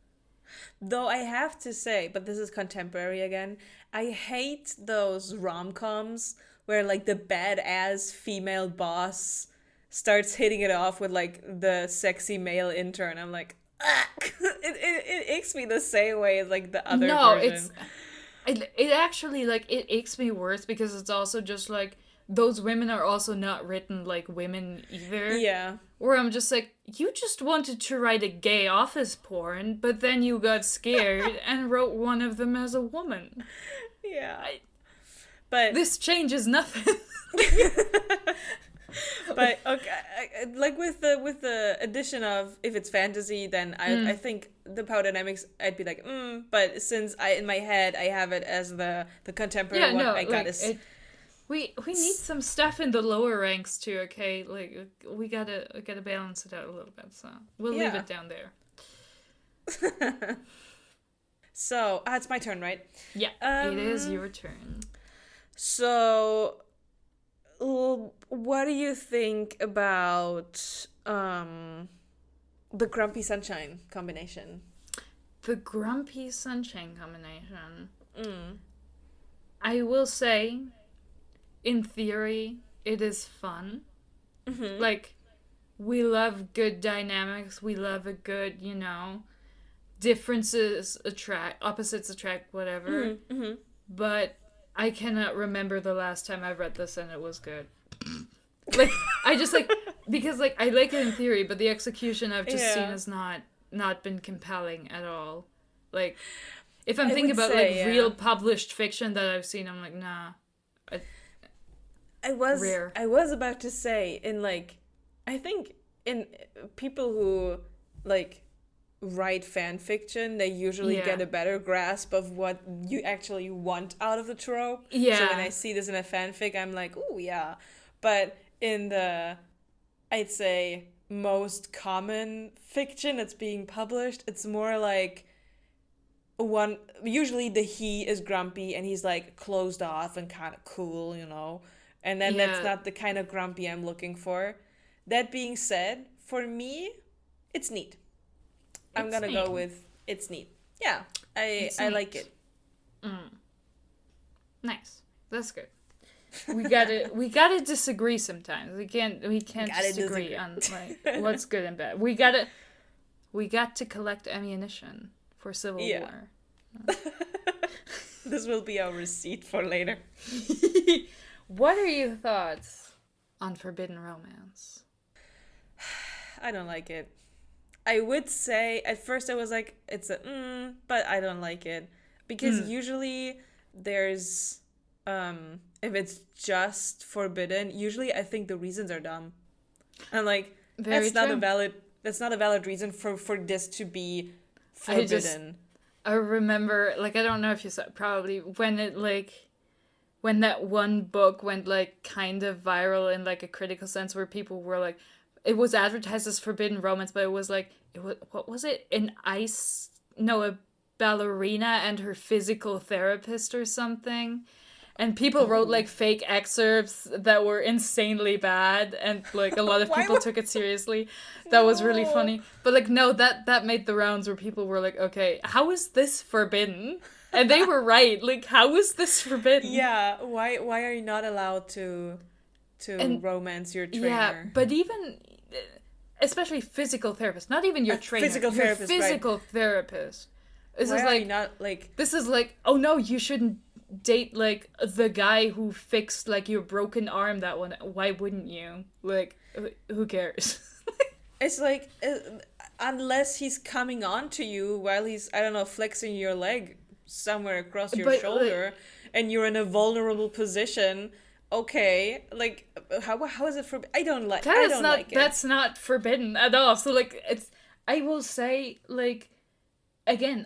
[SPEAKER 1] Though I have to say, but this is contemporary again, I hate those rom-coms where like the badass female boss starts hitting it off with like the sexy male intern. I'm like, ah! It aches me the same way as like the other
[SPEAKER 2] No,
[SPEAKER 1] version.
[SPEAKER 2] it actually like it aches me worse because it's also just like those women are also not written like women either.
[SPEAKER 1] Yeah.
[SPEAKER 2] Where I'm just like, you just wanted to write a gay office porn, but then you got scared and wrote one of them as a woman.
[SPEAKER 1] Yeah. But
[SPEAKER 2] this changes nothing.
[SPEAKER 1] but okay, like with the addition of if it's fantasy, then I think the power dynamics I'd be like, but since in my head I have it as the contemporary one, I gotta.
[SPEAKER 2] We need some stuff in the lower ranks too, okay? Like we gotta balance it out a little bit, so we'll leave it down there.
[SPEAKER 1] So it's my turn, right?
[SPEAKER 2] Yeah, it is your turn.
[SPEAKER 1] So, what do you think about the Grumpy Sunshine combination?
[SPEAKER 2] The Grumpy Sunshine combination. I will say, in theory, it is fun.
[SPEAKER 1] Mm-hmm.
[SPEAKER 2] Like, we love good dynamics. We love a good, differences attract, opposites attract, whatever.
[SPEAKER 1] Mm-hmm.
[SPEAKER 2] But I cannot remember the last time I read this and it was good. Like, I just like, because like, I like it in theory, but the execution I've just seen has not been compelling at all. Like, if I'm thinking about real published fiction that I've seen, I'm like, nah.
[SPEAKER 1] I was
[SPEAKER 2] rare.
[SPEAKER 1] I was about to say I think in people who like write fan fiction, they usually get a better grasp of what you actually want out of the trope.
[SPEAKER 2] Yeah.
[SPEAKER 1] So when I see this in a fanfic, I'm like, ooh, yeah. But in the, I'd say, most common fiction that's being published, it's more like usually he is grumpy and he's like closed off and kind of cool, and then that's not the kind of grumpy I'm looking for. That being said, for me, it's neat. I'm gonna go with it's neat. Yeah, I like it.
[SPEAKER 2] Nice. That's good. We gotta disagree sometimes. We can't disagree on like what's good and bad. We got to collect ammunition for Civil War.
[SPEAKER 1] This will be our receipt for later.
[SPEAKER 2] What are your thoughts on Forbidden Romance?
[SPEAKER 1] I don't like it. I would say at first I was like, it's but I don't like it. Because usually there's, if it's just forbidden, usually I think the reasons are dumb. And like, that's not a valid reason for this to be forbidden.
[SPEAKER 2] I remember, like, I don't know if you saw, probably, when that one book went, like, kind of viral in, like, a critical sense where people were, like, it was advertised as Forbidden Romance, but it was, like, what was it? A ballerina and her physical therapist or something. And people wrote, like, fake excerpts that were insanely bad, and, like, a lot of people took it seriously. That was really funny. But, like, no, that made the rounds where people were like, okay, how is this forbidden? And they were right. Like, how is this forbidden?
[SPEAKER 1] Yeah, why are you not allowed to romance your trainer?
[SPEAKER 2] Yeah, but even, especially physical therapist, not even your trainer.
[SPEAKER 1] Physical therapist,
[SPEAKER 2] physical therapist. This
[SPEAKER 1] why
[SPEAKER 2] is
[SPEAKER 1] are
[SPEAKER 2] like,
[SPEAKER 1] you not, like...
[SPEAKER 2] This is like, oh no, you shouldn't date, like, the guy who fixed, like, your broken arm that one. Why wouldn't you? Like, who cares?
[SPEAKER 1] It's like, unless he's coming on to you while he's, I don't know, flexing your leg somewhere across your shoulder, and you're in a vulnerable position, okay, like, how is it forbidden? I don't like it.
[SPEAKER 2] That's not forbidden at all. So, like, I will say, like, again,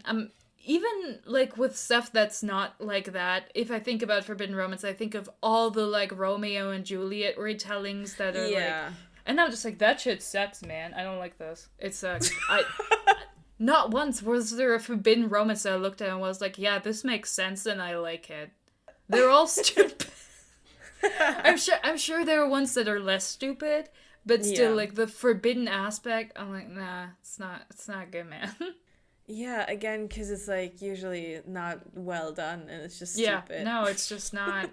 [SPEAKER 2] even, like, with stuff that's not like that, if I think about Forbidden Romance, I think of all the, like, Romeo and Juliet retellings that are, like... And I'm just like, that shit sucks, man. I don't like this. It sucks. Not once was there a Forbidden Romance that I looked at and was like, yeah, this makes sense and I like it. They're all stupid. I'm sure there are ones that are less stupid, but still,
[SPEAKER 1] Yeah.
[SPEAKER 2] like, the forbidden aspect, I'm like, nah, it's not good, man.
[SPEAKER 1] Yeah, again, because it's like usually not well done and it's just
[SPEAKER 2] Yeah,
[SPEAKER 1] stupid.
[SPEAKER 2] no, it's just not,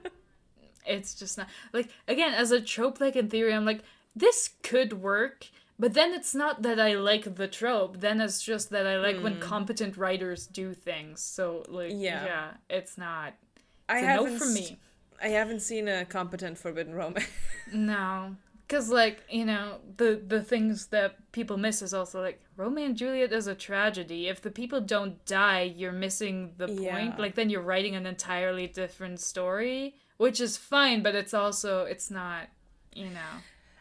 [SPEAKER 2] like, again, as a trope, like, in theory, I'm like, this could work, but then it's not that I like the trope, then it's just that I like when competent writers do things, so, like,
[SPEAKER 1] Yeah.
[SPEAKER 2] yeah, it's not,
[SPEAKER 1] I
[SPEAKER 2] it's a no
[SPEAKER 1] haven't
[SPEAKER 2] from me.
[SPEAKER 1] I haven't seen a competent forbidden romance.
[SPEAKER 2] No. Because, like, the things that people miss is also, like, Romeo and Juliet is a tragedy. If the people don't die, you're missing the point.
[SPEAKER 1] Yeah.
[SPEAKER 2] Like, then you're writing an entirely different story, which is fine, but it's also, it's not, you know.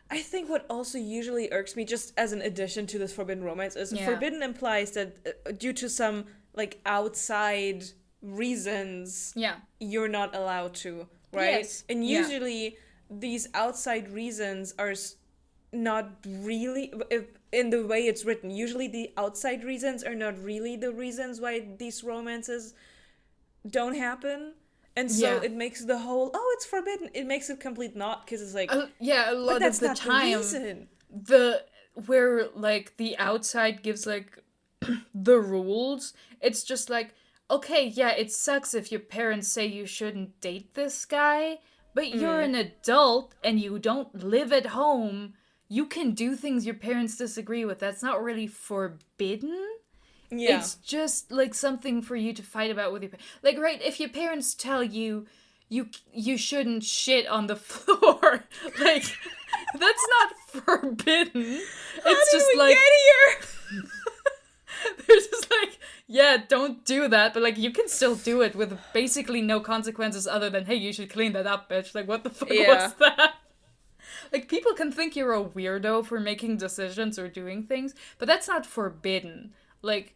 [SPEAKER 1] I think what also usually irks me, just as an addition to this forbidden romance, is
[SPEAKER 2] Yeah.
[SPEAKER 1] forbidden implies that due to some like outside reasons,
[SPEAKER 2] Yeah.
[SPEAKER 1] you're not allowed to, right?
[SPEAKER 2] Yes.
[SPEAKER 1] And
[SPEAKER 2] Yeah.
[SPEAKER 1] usually these outside reasons are not really, in the way it's written, usually the outside reasons are not really the reasons why these romances don't happen. And so
[SPEAKER 2] Yeah.
[SPEAKER 1] it makes the whole, oh, it's forbidden. It makes it complete not, because it's like,
[SPEAKER 2] Yeah, a
[SPEAKER 1] but
[SPEAKER 2] lot
[SPEAKER 1] that's
[SPEAKER 2] of the
[SPEAKER 1] not the
[SPEAKER 2] time,
[SPEAKER 1] reason.
[SPEAKER 2] where, like, the outside gives, like, the rules, it's just like, okay, yeah, it sucks if your parents say you shouldn't date this guy, but you're an adult and you don't live at home. You can do things your parents disagree with. That's not really forbidden.
[SPEAKER 1] Yeah.
[SPEAKER 2] It's just, like, something for you to fight about with your parents. Like, right, if your parents tell you you shouldn't shit on the floor, like, that's not forbidden. It's just like,
[SPEAKER 1] get here?
[SPEAKER 2] they're just like, yeah, don't do that, but, like, you can still do it with basically no consequences other than, hey, you should clean that up, bitch. Like, what the fuck
[SPEAKER 1] Yeah.
[SPEAKER 2] was that? Like, people can think you're a weirdo for making decisions or doing things, but that's not forbidden. Like,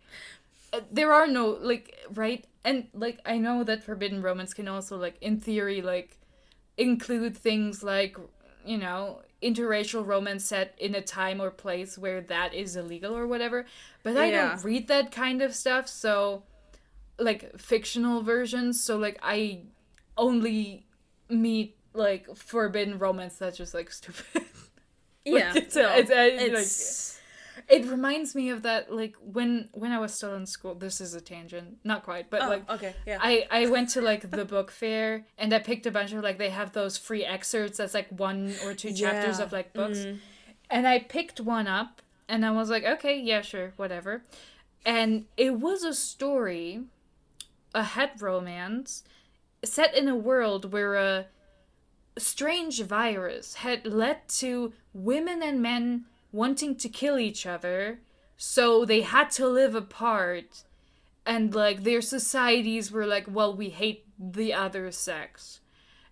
[SPEAKER 2] there are no, like, right? And, like, I know that forbidden romance can also, like, in theory, like, include things like, interracial romance set in a time or place where that is illegal or whatever. But I
[SPEAKER 1] Yeah.
[SPEAKER 2] don't read that kind of stuff, so, like, fictional versions, so, like, I only meet, like, forbidden romance that's just, like, stupid.
[SPEAKER 1] Yeah.
[SPEAKER 2] Like,
[SPEAKER 1] No,
[SPEAKER 2] it's it reminds me of that, like, when I was still in school. This is a tangent, not quite, but,
[SPEAKER 1] oh,
[SPEAKER 2] like,
[SPEAKER 1] okay, yeah.
[SPEAKER 2] I went to, like, the book fair, and I picked a bunch of, like, they have those free excerpts that's, like, 1 or 2 chapters
[SPEAKER 1] Yeah.
[SPEAKER 2] of, like, books. And I picked one up, and I was like, okay, yeah, sure, whatever. And it was a story, a het romance, set in a world where a strange virus had led to women and men wanting to kill each other, so they had to live apart, and, like, their societies were like, well, we hate the other sex.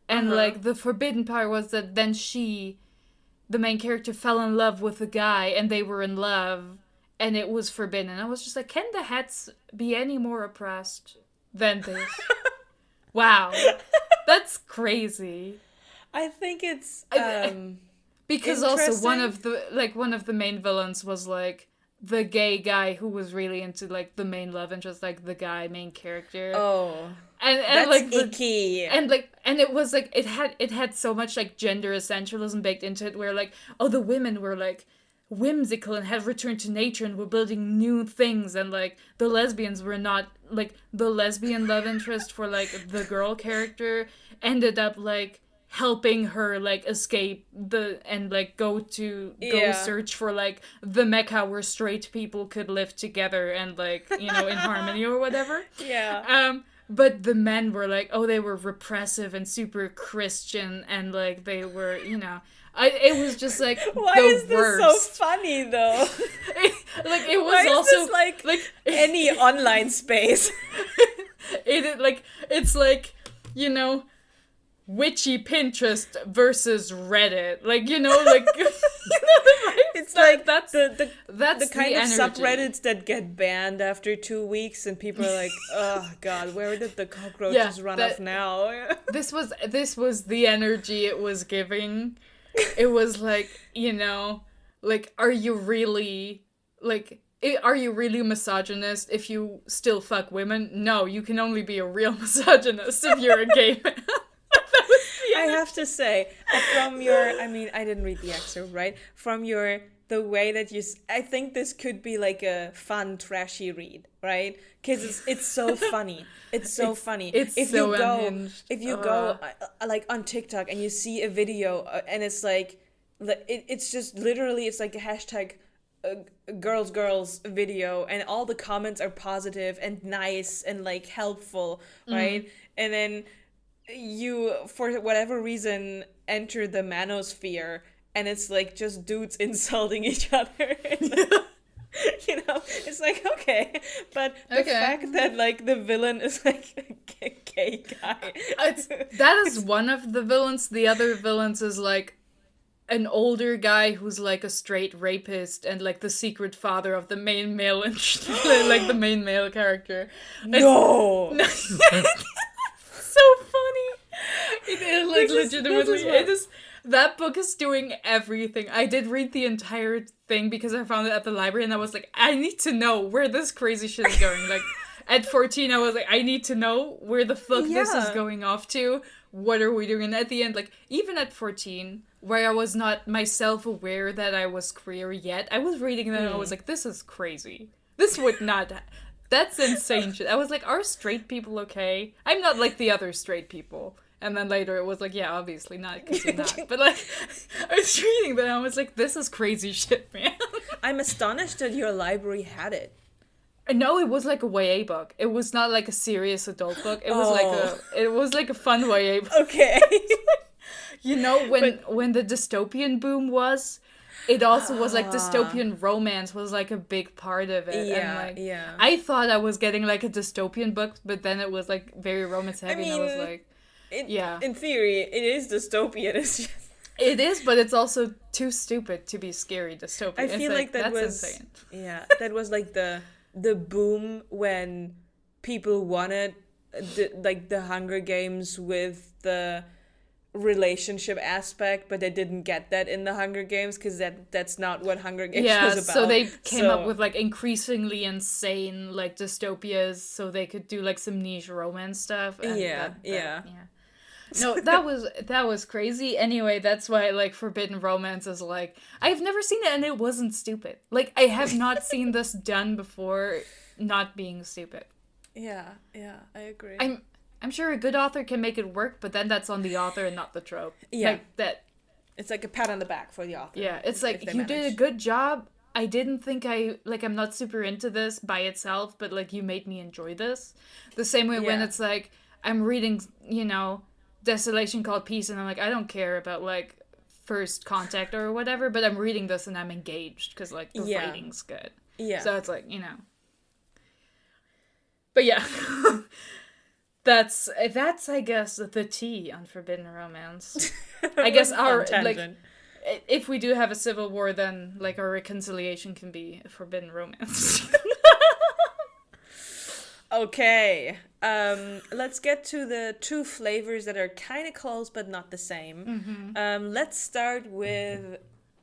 [SPEAKER 2] And, like, the forbidden part was that then the main character, fell in love with a guy, and they were in love, and it was forbidden. And I was just like, can the hets be any more oppressed than this? Wow. That's crazy.
[SPEAKER 1] I think it's
[SPEAKER 2] Because also one
[SPEAKER 1] interesting.
[SPEAKER 2] of the main villains was, like, the gay guy who was really into, like, the main love interest, like, the guy main character.
[SPEAKER 1] Oh,
[SPEAKER 2] and
[SPEAKER 1] that's
[SPEAKER 2] like
[SPEAKER 1] icky.
[SPEAKER 2] and it was like it had so much, like, gender essentialism baked into it, where, like, oh, the women were, like, whimsical and had returned to nature and were building new things, and, like, the lesbians were not, like, the lesbian love interest for, like, the girl character ended up, like, helping her, like, escape and, like, go
[SPEAKER 1] Yeah.
[SPEAKER 2] search for, like, the mecca where straight people could live together and, like, in harmony or whatever.
[SPEAKER 1] Yeah.
[SPEAKER 2] But the men were like, oh, they were repressive and super Christian, and, like, they were, it was just, like,
[SPEAKER 1] Why
[SPEAKER 2] the
[SPEAKER 1] is this
[SPEAKER 2] worst.
[SPEAKER 1] so funny though?
[SPEAKER 2] Like, it was
[SPEAKER 1] Why is
[SPEAKER 2] also
[SPEAKER 1] this like any online space?
[SPEAKER 2] it's like, witchy Pinterest versus Reddit, like, like,
[SPEAKER 1] It's like
[SPEAKER 2] that's
[SPEAKER 1] the kind of
[SPEAKER 2] energy.
[SPEAKER 1] subreddits that get banned after 2 weeks, and people are like, "Oh God, where did the cockroaches run off now?"
[SPEAKER 2] This was the energy it was giving. It was like, like, are you really, like, Are you really a misogynist if you still fuck women? No, you can only be a real misogynist if you're a gay man. That was the
[SPEAKER 1] I
[SPEAKER 2] end of
[SPEAKER 1] have to say, from your, I mean, I didn't read the excerpt, right? From your, the way that I think this could be like a fun, trashy read, right? Because it's so funny. It's so funny.
[SPEAKER 2] it's so unhinged.
[SPEAKER 1] If you go, like on TikTok and you see a video and it's like, it's just literally, it's like a hashtag girls video, and all the comments are positive and nice and like helpful, right? And then you, for whatever reason, enter the manosphere, and it's like just dudes insulting each other. You know, it's like, okay, but the fact that like the villain is like a gay guy,
[SPEAKER 2] that is one of the villains. The other villains is like an older guy who's like a straight rapist and like the secret father of the main male like the main male character.
[SPEAKER 1] No.
[SPEAKER 2] So funny. It is like legitimately. It is. That book is doing everything. I did read the entire thing because I found it at the library, and I was like, I need to know where this crazy shit is going. Like, at 14, I was like, I need to know where the fuck this is going off to. What are we doing? And at the end, like, even at 14, where I was not myself aware that I was queer yet, I was reading that and I was like, this is crazy. This would not... That's insane shit. I was like, are straight people okay? I'm not like the other straight people. And then later it was like, yeah, obviously not, because you're not. But like, I was reading that and I was like, this is crazy shit, man.
[SPEAKER 1] I'm astonished that your library had it.
[SPEAKER 2] No, it was like a YA book. It was not like a serious adult book. It was like a fun YA book.
[SPEAKER 1] Okay.
[SPEAKER 2] You know, when the dystopian boom was, it also was like dystopian romance was like a big part of it.
[SPEAKER 1] Yeah,
[SPEAKER 2] and like,
[SPEAKER 1] yeah.
[SPEAKER 2] I thought I was getting like a dystopian book, but then it was like very romance heavy,
[SPEAKER 1] I mean,
[SPEAKER 2] and I was like,
[SPEAKER 1] in theory, it is dystopian. It's just...
[SPEAKER 2] It is, but it's also too stupid to be scary dystopian.
[SPEAKER 1] I feel like that was
[SPEAKER 2] insane.
[SPEAKER 1] Yeah, that was like the boom when people wanted the Hunger Games with the relationship aspect, but they didn't get that in the Hunger Games because that's not what Hunger Games was about.
[SPEAKER 2] So they came up with like increasingly insane like dystopias so they could do like some niche romance stuff. And yeah. No, that was crazy. Anyway, that's why like Forbidden Romance is like, I've never seen it and it wasn't stupid. Like, I have not seen this done before not being stupid.
[SPEAKER 1] Yeah, I agree.
[SPEAKER 2] I'm sure a good author can make it work, but then that's on the author and not the trope.
[SPEAKER 1] Yeah.
[SPEAKER 2] Like that.
[SPEAKER 1] It's like a pat on the back for the author.
[SPEAKER 2] Yeah, it's like, you did a good job. I didn't think I'm not super into this by itself, but like you made me enjoy this. The same way when it's like, I'm reading, you know, Desolation Called Peace, and I'm like, I don't care about like first contact or whatever, but I'm reading this and I'm engaged because like the writing's good.
[SPEAKER 1] Yeah.
[SPEAKER 2] So it's like, you know. But yeah. That's I guess the tea on Forbidden Romance. I guess our like, if we do have a civil war, then like our reconciliation can be a Forbidden Romance.
[SPEAKER 1] Okay, let's get to the two flavors that are kind of close but not the same. Let's start with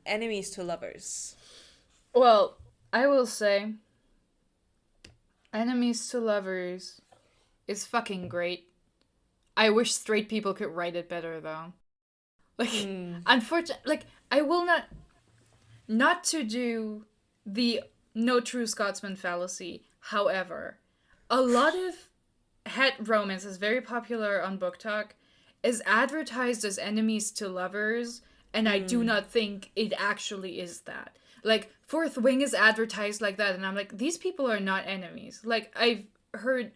[SPEAKER 1] enemies to lovers.
[SPEAKER 2] Well, I will say enemies to lovers is fucking great. I wish straight people could write it better, though. Like, unfortunately, like, I will not to do the no true Scotsman fallacy. However, a lot of het romance is very popular on Book Talk, is advertised as enemies to lovers, and I do not think it actually is that. Like, Fourth Wing is advertised like that, and I'm like, these people are not enemies. Like, I've heard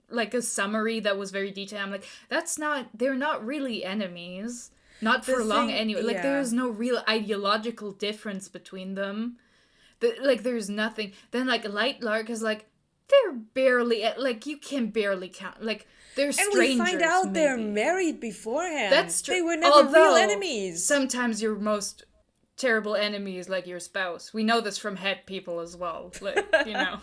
[SPEAKER 2] like a summary that was very detailed. I'm like, they're not really enemies. Not for long anyway. Like, there is no real ideological difference between them. Like, there's nothing. Then, like, Light Lark is like, they're barely, like, you can barely count. Like, they're strangers. And we find out
[SPEAKER 1] they're married beforehand.
[SPEAKER 2] That's true.
[SPEAKER 1] They were never real enemies.
[SPEAKER 2] Sometimes your most terrible enemy is, like, your spouse. We know this from het people as well. Like, you know.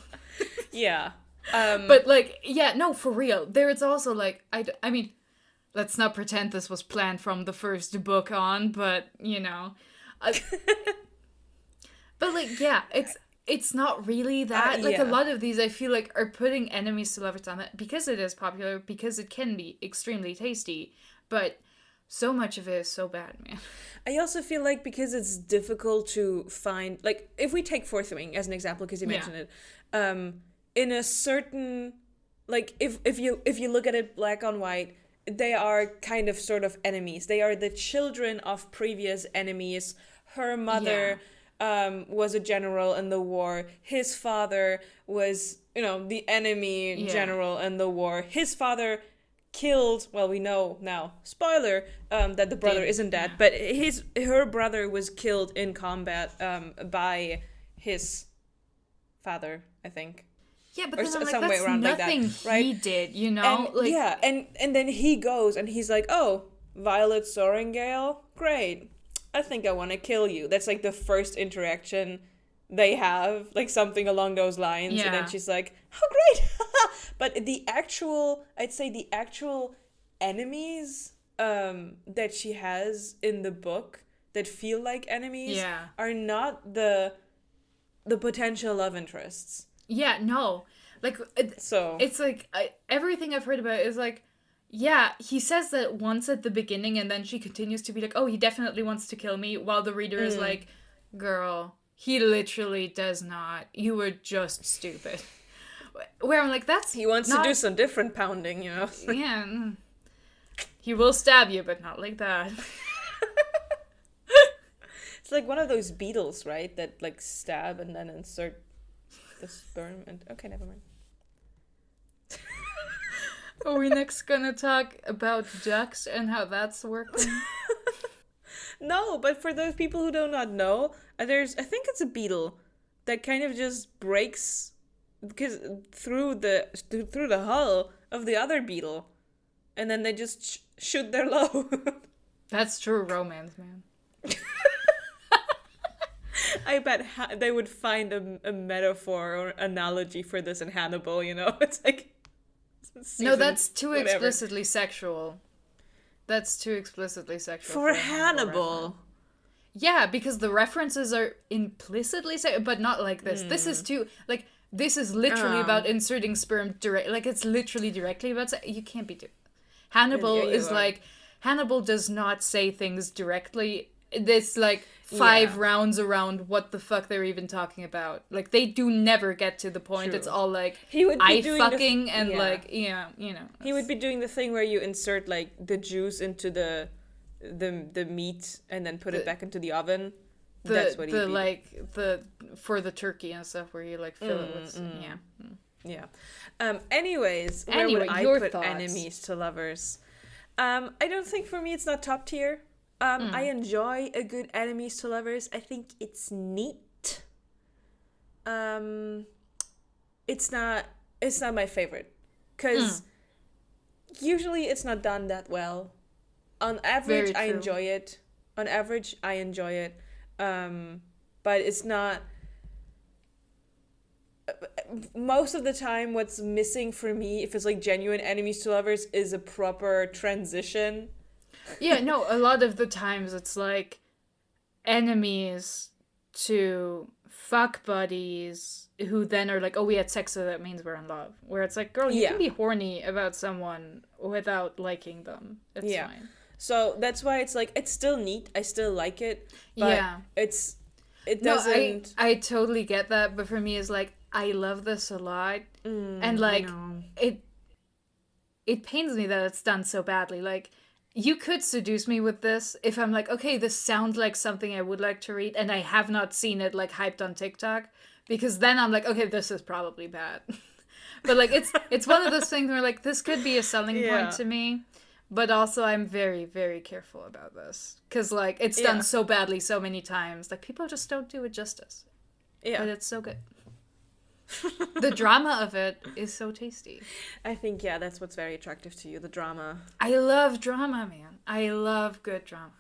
[SPEAKER 1] Yeah.
[SPEAKER 2] But, like, yeah, no, for real. There it's also, like, I mean, let's not pretend this was planned from the first book on, but, you know. But, like, yeah, it's not really that. Like, a
[SPEAKER 1] Yeah.
[SPEAKER 2] lot of these, I feel like, are putting enemies to lovers on it because it is popular, because it can be extremely tasty. But so much of it is so bad, man.
[SPEAKER 1] I also feel like because it's difficult to find, like, if we take Fourth Wing as an example, because you
[SPEAKER 2] Yeah.
[SPEAKER 1] mentioned it, in a certain, like, if you look at it black on white, they are kind of sort of enemies. They are the children of previous enemies. Her mother was a general in the war. His father was, the enemy
[SPEAKER 2] Yeah.
[SPEAKER 1] general in the war. His father killed, well, we know now, spoiler, that the brother isn't dead,
[SPEAKER 2] Yeah.
[SPEAKER 1] but her brother was killed in combat by his father, I think.
[SPEAKER 2] Yeah, but
[SPEAKER 1] Or
[SPEAKER 2] then I'm like,
[SPEAKER 1] some way
[SPEAKER 2] that's
[SPEAKER 1] around like that,
[SPEAKER 2] nothing
[SPEAKER 1] right?
[SPEAKER 2] he did, you know?
[SPEAKER 1] And
[SPEAKER 2] Like,
[SPEAKER 1] yeah, and then he goes and he's like, oh, Violet Sorrengail, great. I think I want to kill you. That's like the first interaction they have, like something along those lines. And then
[SPEAKER 2] Yeah.
[SPEAKER 1] she's like, oh, great. But I'd say the actual enemies that she has in the book that feel like enemies
[SPEAKER 2] Yeah.
[SPEAKER 1] are not the potential love interests.
[SPEAKER 2] Yeah, no. Like,
[SPEAKER 1] So,
[SPEAKER 2] it's like, everything I've heard about it is like, yeah, he says that once at the beginning, and then she continues to be like, oh, he definitely wants to kill me, while the reader is like, girl, he literally does not. You were just stupid. Where I'm like, that's
[SPEAKER 1] he wants
[SPEAKER 2] not...
[SPEAKER 1] to do some different pounding,
[SPEAKER 2] Yeah. He will stab you, but not like that.
[SPEAKER 1] It's like one of those beetles, right? That like stab and then insert the sperm. And okay, never mind.
[SPEAKER 2] Are we next gonna talk about ducks and how that's working?
[SPEAKER 1] No, but for those people who do not know, I think it's a beetle that kind of just breaks because through the hull of the other beetle, and then they just shoot their load.
[SPEAKER 2] That's true romance, man.
[SPEAKER 1] I bet they would find a metaphor or analogy for this in Hannibal. It's like
[SPEAKER 2] No, that's too
[SPEAKER 1] whatever.
[SPEAKER 2] explicitly sexual. That's too explicitly sexual.
[SPEAKER 1] For
[SPEAKER 2] a Hannibal
[SPEAKER 1] Hannibal.
[SPEAKER 2] reference. Yeah, because the references are implicitly sexual, but not like this. This is too, like, this is literally about inserting sperm direct. Like, it's literally directly about you can't be doing. Hannibal
[SPEAKER 1] Yeah, you
[SPEAKER 2] is
[SPEAKER 1] are.
[SPEAKER 2] like, Hannibal does not say things directly. It's like 5 rounds around what the fuck they're even talking about. Like, they do never get to the point.
[SPEAKER 1] True.
[SPEAKER 2] It's all like,
[SPEAKER 1] He would be
[SPEAKER 2] I
[SPEAKER 1] doing
[SPEAKER 2] fucking,
[SPEAKER 1] the,
[SPEAKER 2] and
[SPEAKER 1] yeah.
[SPEAKER 2] like, yeah, you know.
[SPEAKER 1] He would be doing the thing where you insert like the juice into the meat and then put it back into the oven. That's what he'd be.
[SPEAKER 2] Like for the turkey and stuff where you like fill it with yeah.
[SPEAKER 1] Yeah. Anyways, where
[SPEAKER 2] Anyway,
[SPEAKER 1] would I
[SPEAKER 2] your
[SPEAKER 1] put
[SPEAKER 2] thoughts.
[SPEAKER 1] enemies to lovers? I don't think for me it's not top tier. I enjoy a good enemies to lovers. I think it's neat. It's not my favorite because usually it's not done that well. On average,
[SPEAKER 2] Very
[SPEAKER 1] I
[SPEAKER 2] true.
[SPEAKER 1] enjoy it. On average, I enjoy it. But it's not. Most of the time, what's missing for me, if it's like genuine enemies to lovers, is a proper transition.
[SPEAKER 2] Yeah, no, a lot of the times it's like enemies to fuck buddies who then are like, oh, we had sex, so that means we're in love. Where it's like, girl, you can be horny about someone without liking them. It's fine.
[SPEAKER 1] So that's why it's like, it's still neat. I still like it. But it doesn't.
[SPEAKER 2] I totally get that, but for me, it's like, I love this a lot. And like, it pains me that it's done so badly. Like, you could seduce me with this if I'm like, okay, this sounds like something I would like to read, and I have not seen it like hyped on TikTok, because then I'm like, okay, this is probably bad. But like, it's one of those things where like, this could be a selling point to me, but also I'm very, very careful about this, because like, it's done so badly so many times. Like, people just don't do it justice.
[SPEAKER 1] Yeah.
[SPEAKER 2] But it's so good. The drama of it is so tasty.
[SPEAKER 1] I think, that's what's very attractive to you, the drama.
[SPEAKER 2] I love drama, man. I love good drama.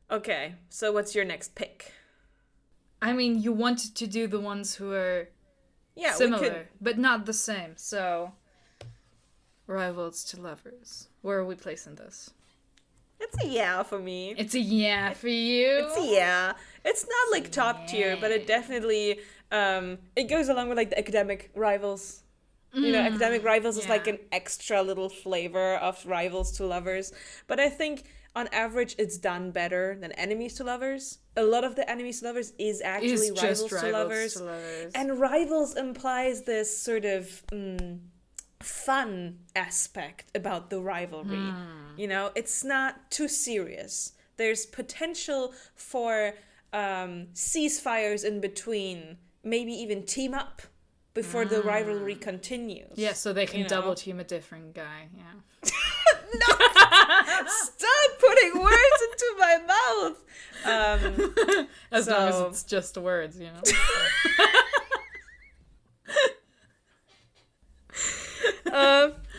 [SPEAKER 1] Okay, so what's your next pick?
[SPEAKER 2] I mean, you wanted to do the ones who are similar, but not the same. So, rivals to lovers. Where are we placing this?
[SPEAKER 1] It's a yeah for me.
[SPEAKER 2] It's a yeah for you.
[SPEAKER 1] It's a yeah. It's not like top tier, but it
[SPEAKER 2] Yeah.
[SPEAKER 1] definitely it goes along with like the academic rivals. You know, academic rivals is like
[SPEAKER 2] Yeah.
[SPEAKER 1] an extra little flavor of rivals to lovers. But I think on average it's done better than enemies to lovers. A lot of the enemies to lovers is actually
[SPEAKER 2] Is just
[SPEAKER 1] rivals to
[SPEAKER 2] rivals
[SPEAKER 1] lovers.
[SPEAKER 2] to lovers.
[SPEAKER 1] And rivals implies this sort of fun aspect about the rivalry. You know, it's not too serious. There's potential for ceasefires in between, maybe even team up before the rivalry continues.
[SPEAKER 2] Yeah, so they can
[SPEAKER 1] you know?
[SPEAKER 2] double team a different guy. Yeah.
[SPEAKER 1] Stop putting words into my mouth.
[SPEAKER 2] As long as
[SPEAKER 1] So-
[SPEAKER 2] it's just words, you know.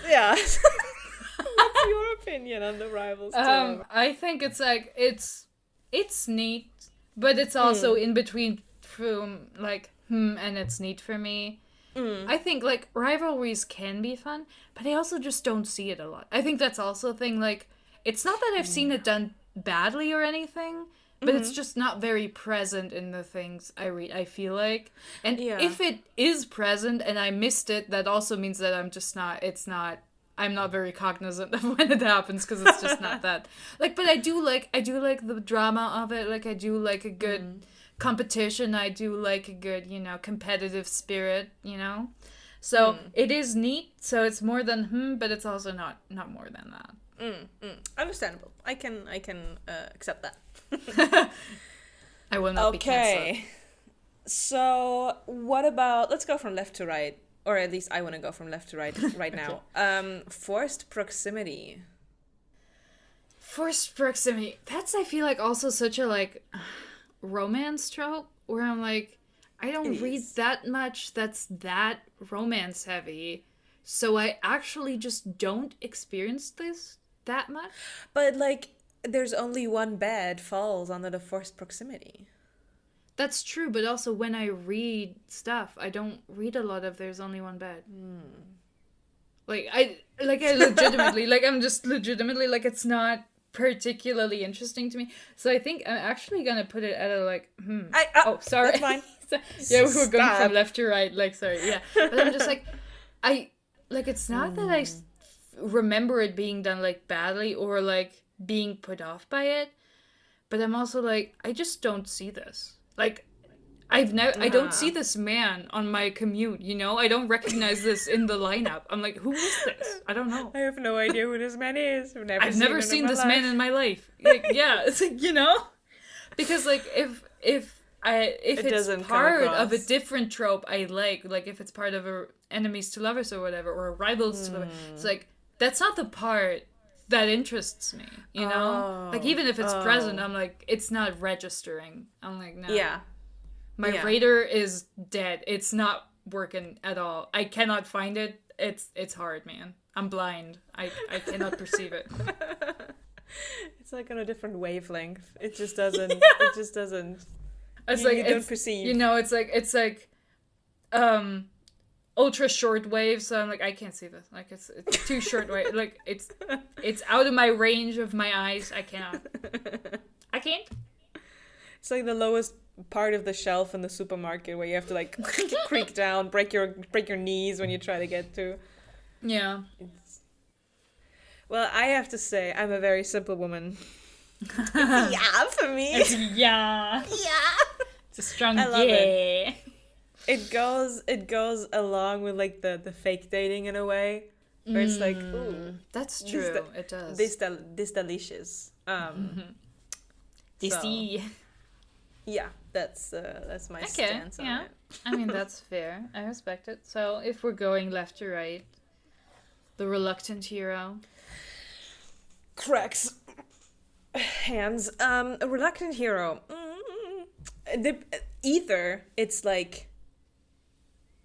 [SPEAKER 1] Yeah. What's your opinion on the rivals?
[SPEAKER 2] I think it's like it's neat, but it's also in between from like and it's neat for me. I think like rivalries can be fun, but I also just don't see it a lot. I think that's also a thing. Like, it's not that I've seen it done badly or anything, but it's just not very present in the things I read, I feel like. And
[SPEAKER 1] Yeah.
[SPEAKER 2] if it is present and I missed it, that also means that I'm not very cognizant of when it happens, because it's just not that. Like, but I do like the drama of it. Like, I do like a good competition. I do like a good, competitive spirit, So it is neat. So it's more than but it's also not more than that.
[SPEAKER 1] Understandable. I can accept that.
[SPEAKER 2] I will not be cancelled.
[SPEAKER 1] Okay. So what about, let's go from left to right, or at least I want to go from left to right right now. Forced proximity.
[SPEAKER 2] Forced proximity. That's, I feel like, also such a like romance trope where I'm like, I don't
[SPEAKER 1] It
[SPEAKER 2] read
[SPEAKER 1] is.
[SPEAKER 2] that much that's that romance heavy. So I actually just don't experience this that much.
[SPEAKER 1] But like, there's only one bed falls under the forced proximity.
[SPEAKER 2] That's true, but also when I read stuff, I don't read a lot of there's only one bed. Like I legitimately I'm just legitimately like, it's not particularly interesting to me. So I think I'm actually gonna put it at a like oh, sorry.
[SPEAKER 1] That's fine.
[SPEAKER 2] Yeah, we were going
[SPEAKER 1] Stop.
[SPEAKER 2] from left to right, like, sorry, yeah. But I'm just like, it's not that I remember it being done like badly or like being put off by it, but I'm also like, I just don't see this. Like, I don't see this man on my commute, I don't recognize this in the lineup. I'm like, who is this? I don't know.
[SPEAKER 1] I have no idea who this man is.
[SPEAKER 2] I've never seen this man in my life. Like, yeah, it's like, because like if
[SPEAKER 1] It
[SPEAKER 2] it's
[SPEAKER 1] doesn't come
[SPEAKER 2] part of a
[SPEAKER 1] across.
[SPEAKER 2] different trope I like if it's part of a enemies to lovers or whatever, or a rivals to lovers, it's like, that's not the part that interests me, like, even if it's present, I'm like, it's not registering. I'm like, no.
[SPEAKER 1] Yeah.
[SPEAKER 2] My
[SPEAKER 1] Yeah.
[SPEAKER 2] radar is dead. It's not working at all. I cannot find it. It's hard, man. I'm blind. I cannot perceive it.
[SPEAKER 1] It's like on a different wavelength. It just doesn't. It just doesn't.
[SPEAKER 2] It's
[SPEAKER 1] You
[SPEAKER 2] like,
[SPEAKER 1] don't
[SPEAKER 2] it's,
[SPEAKER 1] perceive.
[SPEAKER 2] it's like ultra short wave, so I'm like, I can't see this. Like, it's too short wave. Like, it's out of my range of my eyes. I cannot. I can't.
[SPEAKER 1] It's like the lowest part of the shelf in the supermarket where you have to like creak down, break your knees when you try to get to.
[SPEAKER 2] Yeah.
[SPEAKER 1] Well, I have to say, I'm a very simple woman. It's a yeah for me.
[SPEAKER 2] Yeah.
[SPEAKER 1] Yeah.
[SPEAKER 2] It's a strong
[SPEAKER 1] I love
[SPEAKER 2] yeah.
[SPEAKER 1] It goes along with like the fake dating in a way, where it's like, ooh,
[SPEAKER 2] That's
[SPEAKER 1] This
[SPEAKER 2] true.
[SPEAKER 1] de-
[SPEAKER 2] It does.
[SPEAKER 1] this delicious.
[SPEAKER 2] DC.
[SPEAKER 1] Yeah, that's my
[SPEAKER 2] Okay,
[SPEAKER 1] stance on
[SPEAKER 2] yeah.
[SPEAKER 1] it.
[SPEAKER 2] I mean, that's fair. I respect it. So, if we're going left to right, the reluctant hero.
[SPEAKER 1] Cracks hands. A reluctant hero. Either it's like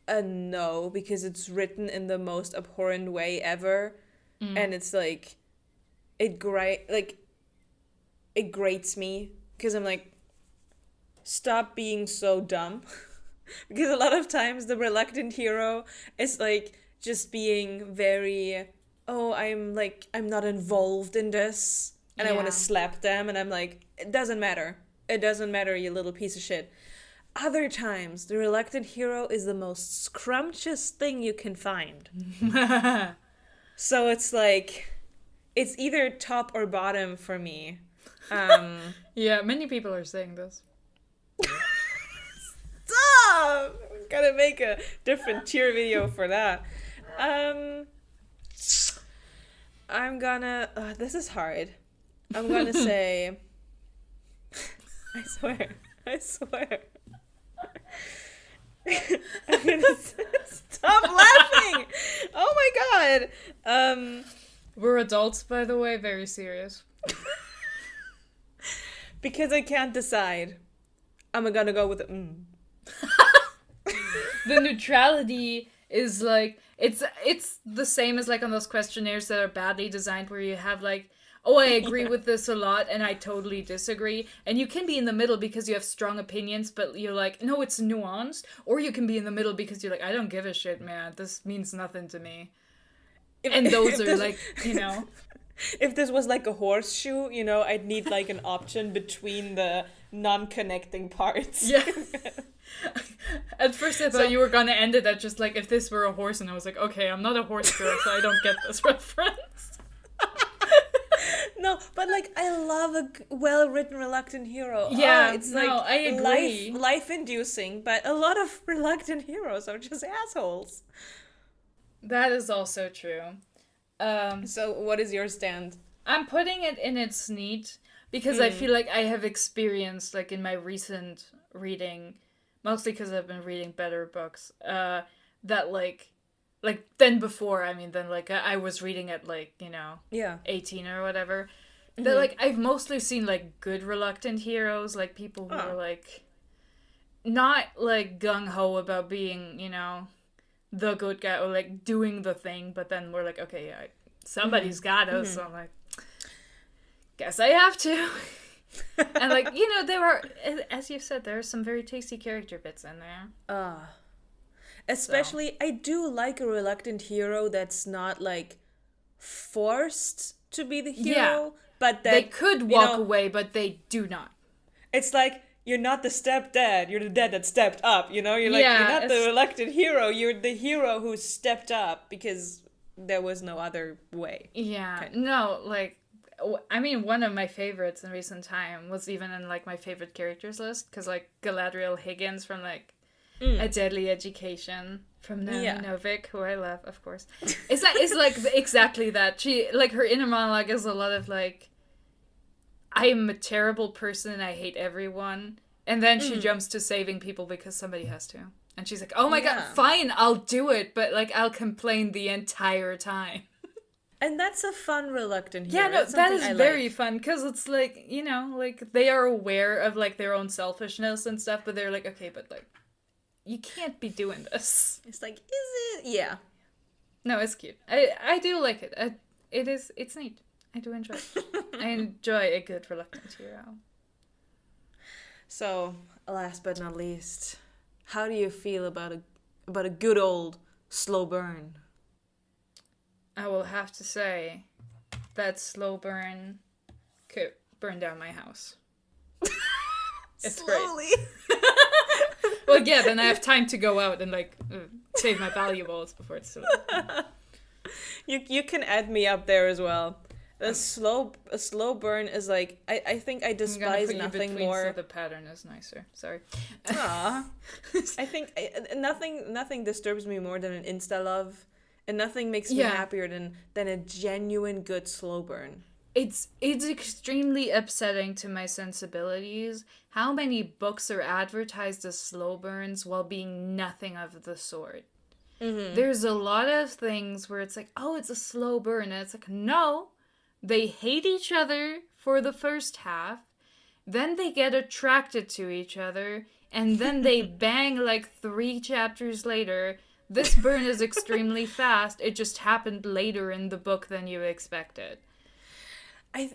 [SPEAKER 1] a no because it's written in the most abhorrent way ever, and it's like it grates me because I'm like, stop being so dumb. Because a lot of times the reluctant hero is like just being very, oh, I'm not involved in this. and I want to
[SPEAKER 2] Yeah.
[SPEAKER 1] slap them, and I'm like, it doesn't matter. It doesn't matter, you little piece of shit. Other times, the reluctant hero is the most scrumptious thing you can find. So it's like, it's either top or bottom for me.
[SPEAKER 2] Yeah, many people are saying this.
[SPEAKER 1] Stop! Gotta make a different tier video for that. I'm gonna. This is hard. I'm gonna say. I swear. I swear. I'm gonna stop laughing. Oh my god.
[SPEAKER 2] We're adults, by the way, very serious.
[SPEAKER 1] Because I can't decide. I'm gonna go with
[SPEAKER 2] The neutrality is like it's the same as like on those questionnaires that are badly designed where you have like, oh, I agree with this a lot and I totally disagree, and you can be in the middle because you have strong opinions but you're like, no, it's nuanced, or you can be in the middle because you're like, I don't give a shit, man, this means nothing to me. And those are like, you know,
[SPEAKER 1] if this was like a horseshoe, you know, I'd need like an option between the non-connecting parts.
[SPEAKER 2] yeah. At first I thought you were gonna end it at just like, if this were a horse, and I was like, okay, I'm not a horse girl, so I don't get this reference.
[SPEAKER 1] No, but like I love a well-written reluctant hero.
[SPEAKER 2] Yeah,
[SPEAKER 1] it's
[SPEAKER 2] no,
[SPEAKER 1] like
[SPEAKER 2] I agree.
[SPEAKER 1] life-inducing, but a lot of reluctant heroes are just assholes.
[SPEAKER 2] That is also true.
[SPEAKER 1] So what is your stand?
[SPEAKER 2] I'm putting it in its neat because I feel like I have experienced, like in my recent reading, mostly because I've been reading better books, that like then before, I mean, then like I was reading at like, you know,
[SPEAKER 1] Yeah.
[SPEAKER 2] 18 or whatever, that like I've mostly seen like good reluctant heroes, like people who are like not like gung-ho about being, you know, the good guy or like doing the thing, but then we're like, okay, yeah, somebody's got us, so I'm like, guess I have to. And like, you know, there are, as you said, there are some very tasty character bits in there.
[SPEAKER 1] Especially, I do like a reluctant hero that's not like forced to be the hero,
[SPEAKER 2] Yeah.
[SPEAKER 1] but that
[SPEAKER 2] They could
[SPEAKER 1] you
[SPEAKER 2] walk
[SPEAKER 1] know,
[SPEAKER 2] away, but they do not.
[SPEAKER 1] It's like, you're not the stepdad, you're the dad that stepped up, you know? You're like,
[SPEAKER 2] Yeah,
[SPEAKER 1] you're not the
[SPEAKER 2] it's-
[SPEAKER 1] reluctant hero, you're the hero who stepped up because there was no other way.
[SPEAKER 2] Yeah,
[SPEAKER 1] Kind
[SPEAKER 2] no, like, I mean, one of my favorites in recent time was even in like my favorite characters list, because like Galadriel Higgins from like A Deadly Education from Naomi
[SPEAKER 1] Yeah.
[SPEAKER 2] Novik, who I love, of course. It's like exactly that. She, like, her inner monologue is a lot of like, I am a terrible person and I hate everyone, and then she jumps to saving people because somebody has to, and she's like, oh my god,
[SPEAKER 1] Yeah.
[SPEAKER 2] fine, I'll do it, but like I'll complain the entire time.
[SPEAKER 1] And that's a fun reluctant hero.
[SPEAKER 2] Yeah, no,
[SPEAKER 1] That's
[SPEAKER 2] that
[SPEAKER 1] something
[SPEAKER 2] is
[SPEAKER 1] I
[SPEAKER 2] very
[SPEAKER 1] like.
[SPEAKER 2] fun, because it's like, you know, like, they are aware of, like, their own selfishness and stuff, but they're like, okay, but, like, you can't be doing this.
[SPEAKER 1] It's like, is it? Yeah.
[SPEAKER 2] No, it's cute. I do like it. It's neat. I do enjoy it. I enjoy a good reluctant hero.
[SPEAKER 1] So, last but not least, how do you feel about a good old slow burn?
[SPEAKER 2] I will have to say that slow burn could burn down my house. It's
[SPEAKER 1] Slowly.
[SPEAKER 2] Well, yeah, then I have time to go out and, like, save my valuables before it's too late.
[SPEAKER 1] You can add me up there as well. A slow burn is like, I think I
[SPEAKER 2] I'm gonna
[SPEAKER 1] despise
[SPEAKER 2] put you
[SPEAKER 1] nothing
[SPEAKER 2] between
[SPEAKER 1] more.
[SPEAKER 2] so the pattern is nicer. Sorry.
[SPEAKER 1] Aw. I think nothing disturbs me more than an insta love, and nothing makes me
[SPEAKER 2] Yeah.
[SPEAKER 1] happier than a genuine good slow burn.
[SPEAKER 2] It's extremely upsetting to my sensibilities how many books are advertised as slow burns while being nothing of the sort. There's a lot of things where it's like, oh, it's a slow burn, and it's like, no, they hate each other for the first half, then they get attracted to each other, and then they bang like 3 chapters later. This burn is extremely fast. It just happened later in the book than you expected.
[SPEAKER 1] I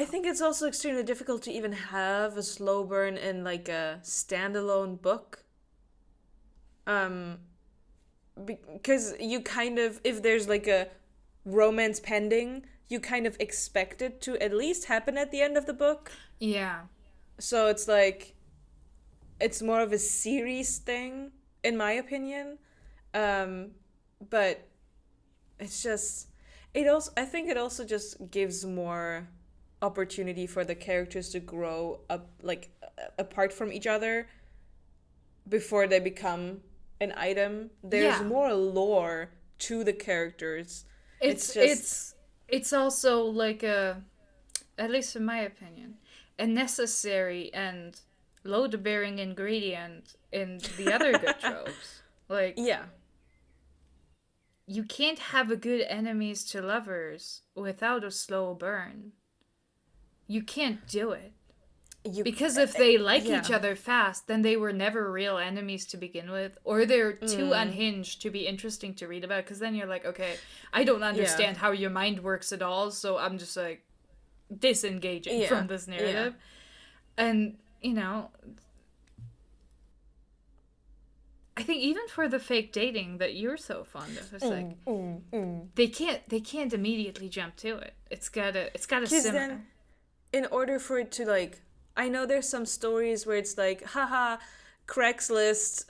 [SPEAKER 1] think it's also extremely difficult to even have a slow burn in like a standalone book. Because you kind of, if there's like a romance pending, you kind of expect it to at least happen at the end of the book.
[SPEAKER 2] Yeah.
[SPEAKER 1] So it's like it's more of a series thing, in my opinion. But it's just it also I think it also just gives more opportunity for the characters to grow up like apart from each other before they become an item. There's
[SPEAKER 2] Yeah.
[SPEAKER 1] more lore to the characters.
[SPEAKER 2] It's
[SPEAKER 1] It's just
[SPEAKER 2] it's it's also like a, at least in my opinion, a necessary and load-bearing ingredient in the other good tropes. Like,
[SPEAKER 1] yeah.
[SPEAKER 2] you can't have a good enemies to lovers without a slow burn. You can't do it.
[SPEAKER 1] You
[SPEAKER 2] Because if they like
[SPEAKER 1] yeah.
[SPEAKER 2] each other fast, then they were never real enemies to begin with, or they're too unhinged to be interesting to read about. Because then you're like, okay, I don't
[SPEAKER 1] Yeah.
[SPEAKER 2] understand how your mind works at all, so I'm just like disengaging
[SPEAKER 1] Yeah.
[SPEAKER 2] from this narrative. And I think even for the fake dating that you're so fond of, it's like they can't immediately jump to it. It's gotta
[SPEAKER 1] 'Cause
[SPEAKER 2] simmer.
[SPEAKER 1] then in order for it to like I know there's some stories where it's like haha Craigslist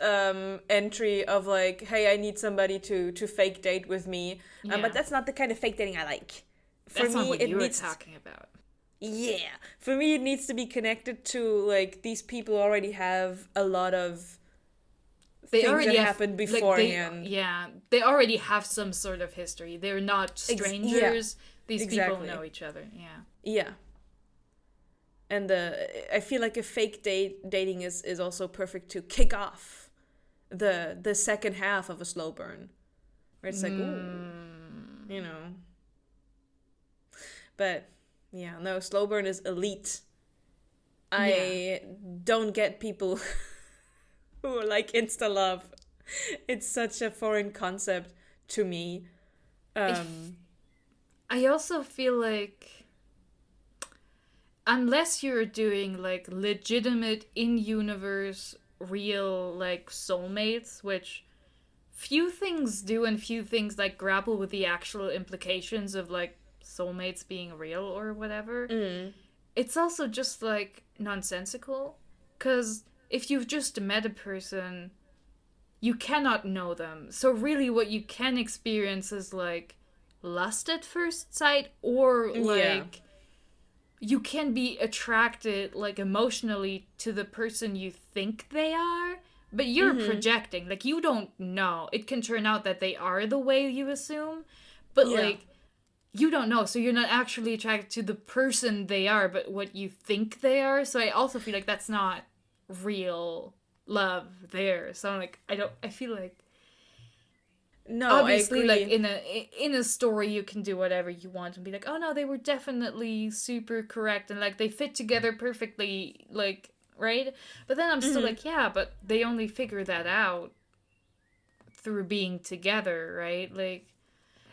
[SPEAKER 1] entry of like hey I need somebody to fake date with me
[SPEAKER 2] Yeah.
[SPEAKER 1] but that's not the kind of fake dating I like. For
[SPEAKER 2] That's not
[SPEAKER 1] me
[SPEAKER 2] what
[SPEAKER 1] it
[SPEAKER 2] you were
[SPEAKER 1] needs
[SPEAKER 2] talking about.
[SPEAKER 1] yeah for me it needs to be connected to like these people already have a lot of
[SPEAKER 2] They
[SPEAKER 1] things
[SPEAKER 2] already
[SPEAKER 1] that
[SPEAKER 2] have
[SPEAKER 1] happened
[SPEAKER 2] like
[SPEAKER 1] beforehand.
[SPEAKER 2] they already have some sort of history. They're not strangers. These
[SPEAKER 1] exactly.
[SPEAKER 2] people know each other. Yeah.
[SPEAKER 1] Yeah. And I feel like a fake dating is also perfect to kick off the second half of a slow burn, where it's like, ooh, you know. But yeah, no, slow burn is elite. I don't get people who are like insta love. It's such a foreign concept to me.
[SPEAKER 2] I also feel like unless you're doing like legitimate in-universe real like soulmates, which few things do and few things like grapple with the actual implications of like soulmates being real or whatever. It's also just like nonsensical, because if you've just met a person, you cannot know them. So really what you can experience is like lust at first sight, or like you can be attracted like emotionally to the person you think they are, but you're projecting. Like, you don't know. It can turn out that they are the way you assume, but like you don't know, so you're not actually attracted to the person they are, but what you think they are. So I also feel like that's not real love there. So I'm like, I feel like
[SPEAKER 1] No,
[SPEAKER 2] obviously
[SPEAKER 1] I
[SPEAKER 2] like
[SPEAKER 1] agree.
[SPEAKER 2] in a story you can do whatever you want and be like, oh no, they were definitely super correct and like they fit together perfectly, like, right? But then I'm still like, yeah, but they only figure that out through being together, right? Like,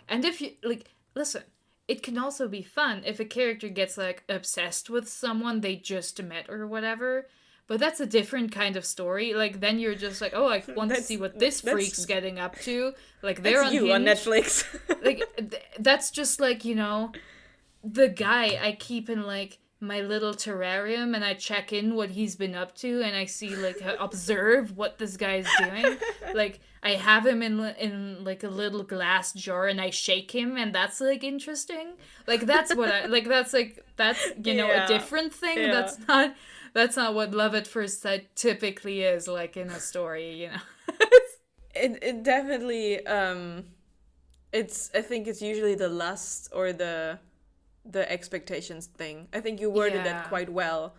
[SPEAKER 2] and if you like, listen, it can also be fun if a character gets like obsessed with someone they just met or whatever. But that's a different kind of story. Like, then you're just like, oh, I want to see what this freak's getting up to. Like, they're
[SPEAKER 1] That's you on
[SPEAKER 2] unhinged.
[SPEAKER 1] Netflix.
[SPEAKER 2] Like, that's just like, the guy I keep in like my little terrarium, and I check in what he's been up to, and I see like observe what this guy's doing. Like, I have him in like a little glass jar, and I shake him, and that's like interesting. Like, that's what I like. That's like that's a different thing.
[SPEAKER 1] Yeah.
[SPEAKER 2] That's not what love at first sight typically is like in a story.
[SPEAKER 1] It definitely it's I think it's usually the lust or the expectations thing. I think you worded that quite well.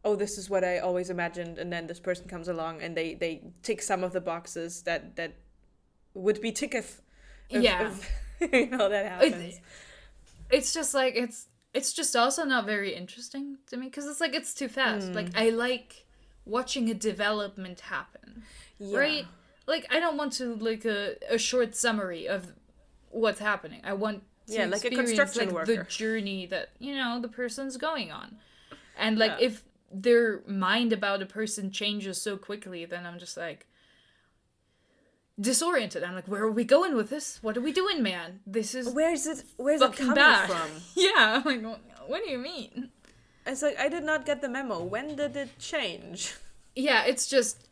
[SPEAKER 1] Oh, this is what I always imagined, and then this person comes along and they tick some of the boxes that would be tick if that happens.
[SPEAKER 2] It's just like it's just also not very interesting to me, because it's like it's too fast. Like, I like watching a development happen, right? Like, I don't want to like a short summary of what's happening. I want to
[SPEAKER 1] like a
[SPEAKER 2] experience
[SPEAKER 1] construction
[SPEAKER 2] like
[SPEAKER 1] worker.
[SPEAKER 2] the journey that the person's going on, and like if their mind about a person changes so quickly, then I'm just like, disoriented. I'm like, where are we going with this? What are we doing, man? This is
[SPEAKER 1] Where's it
[SPEAKER 2] fucking
[SPEAKER 1] coming
[SPEAKER 2] bad.
[SPEAKER 1] from?
[SPEAKER 2] Yeah, I'm like, what do you mean?
[SPEAKER 1] It's like, I did not get the memo. When did it change?
[SPEAKER 2] Yeah, it's just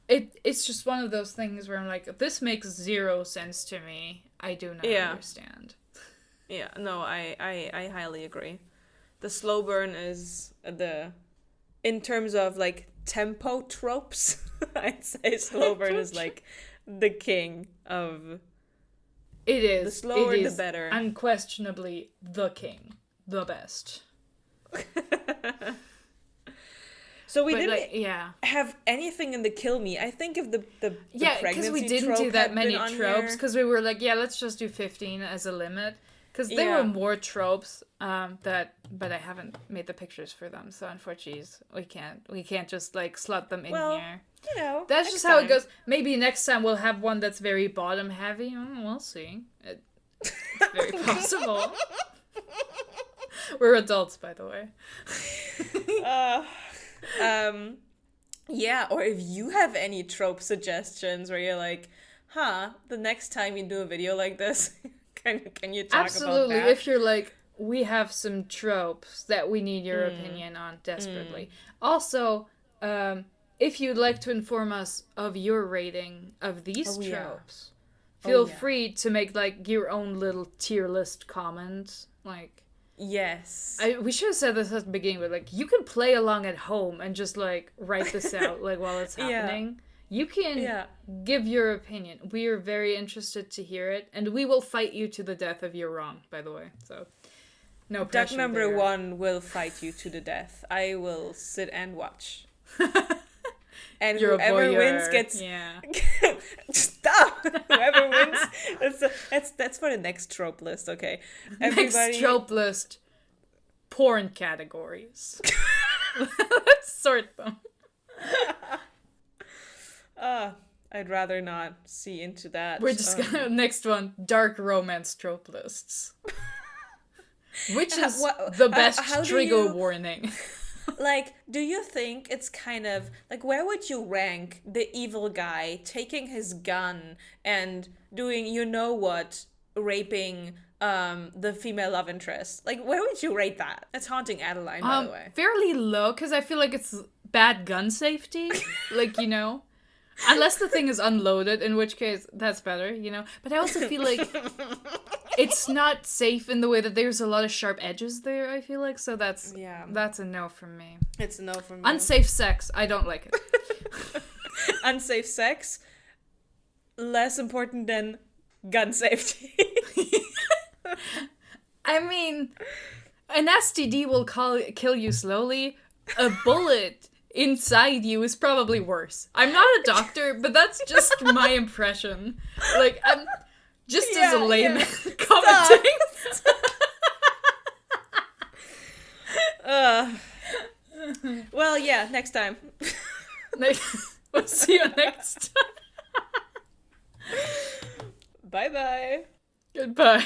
[SPEAKER 2] one of those things where I'm like, this makes zero sense to me. I do not understand.
[SPEAKER 1] Yeah, no, I highly agree. The slow burn is in terms of like tempo tropes, I'd say slow burn is like the king of.
[SPEAKER 2] It is.
[SPEAKER 1] The slower,
[SPEAKER 2] it is
[SPEAKER 1] the better.
[SPEAKER 2] Unquestionably the king, the best.
[SPEAKER 1] So we
[SPEAKER 2] but
[SPEAKER 1] didn't have anything in the kill me. I think if the
[SPEAKER 2] because we didn't do that many tropes because we were like, let's just do 15 as a limit because there were more tropes but I haven't made the pictures for them, so unfortunately we can't just like slot them in here.
[SPEAKER 1] You know,
[SPEAKER 2] that's just how it goes. Maybe next time we'll have one that's very bottom heavy. We'll see. It's very possible. We're adults, by the way.
[SPEAKER 1] Or if you have any trope suggestions where you're like, the next time you do a video like this, can you talk
[SPEAKER 2] Absolutely.
[SPEAKER 1] about that?
[SPEAKER 2] If you're like, we have some tropes that we need your opinion on desperately. Also, if you'd like to inform us of your rating of these tropes, feel free to make like your own little tier list comments. Like,
[SPEAKER 1] yes.
[SPEAKER 2] We should have said this at the beginning, but like, you can play along at home and just like write this out like while it's happening. You can give your opinion. We are very interested to hear it, and we will fight you to the death if you're wrong, by the way. So, no pressure.
[SPEAKER 1] Duck number 1 will fight you to the death. I will sit and watch. And
[SPEAKER 2] you're
[SPEAKER 1] whoever wins gets... Stop! Whoever wins... That's for the next trope list, okay?
[SPEAKER 2] Next trope list. Porn categories. Let's sort them.
[SPEAKER 1] I'd rather not see into that.
[SPEAKER 2] We're just gonna... Next one. Dark romance trope lists. Which is the best trigger warning.
[SPEAKER 1] Like, do you think it's kind of... Like, where would you rank the evil guy taking his gun and doing you-know-what, raping the female love interest? Like, where would you rate that? It's Haunting Adeline, by the way.
[SPEAKER 2] Fairly low, because I feel like it's bad gun safety. Like, you know... Unless the thing is unloaded, in which case that's better, you know? But I also feel like it's not safe in the way that there's a lot of sharp edges there, I feel like. So that's a no from me.
[SPEAKER 1] It's a no from me.
[SPEAKER 2] Unsafe sex. I don't like it.
[SPEAKER 1] Unsafe sex. Less important than gun safety.
[SPEAKER 2] I mean, an STD will kill you slowly. A bullet inside you is probably worse. I'm not a doctor, but that's just my impression. Like, I'm just as a layman commenting.
[SPEAKER 1] Well, next time.
[SPEAKER 2] We'll see you next time.
[SPEAKER 1] Bye-bye.
[SPEAKER 2] Goodbye.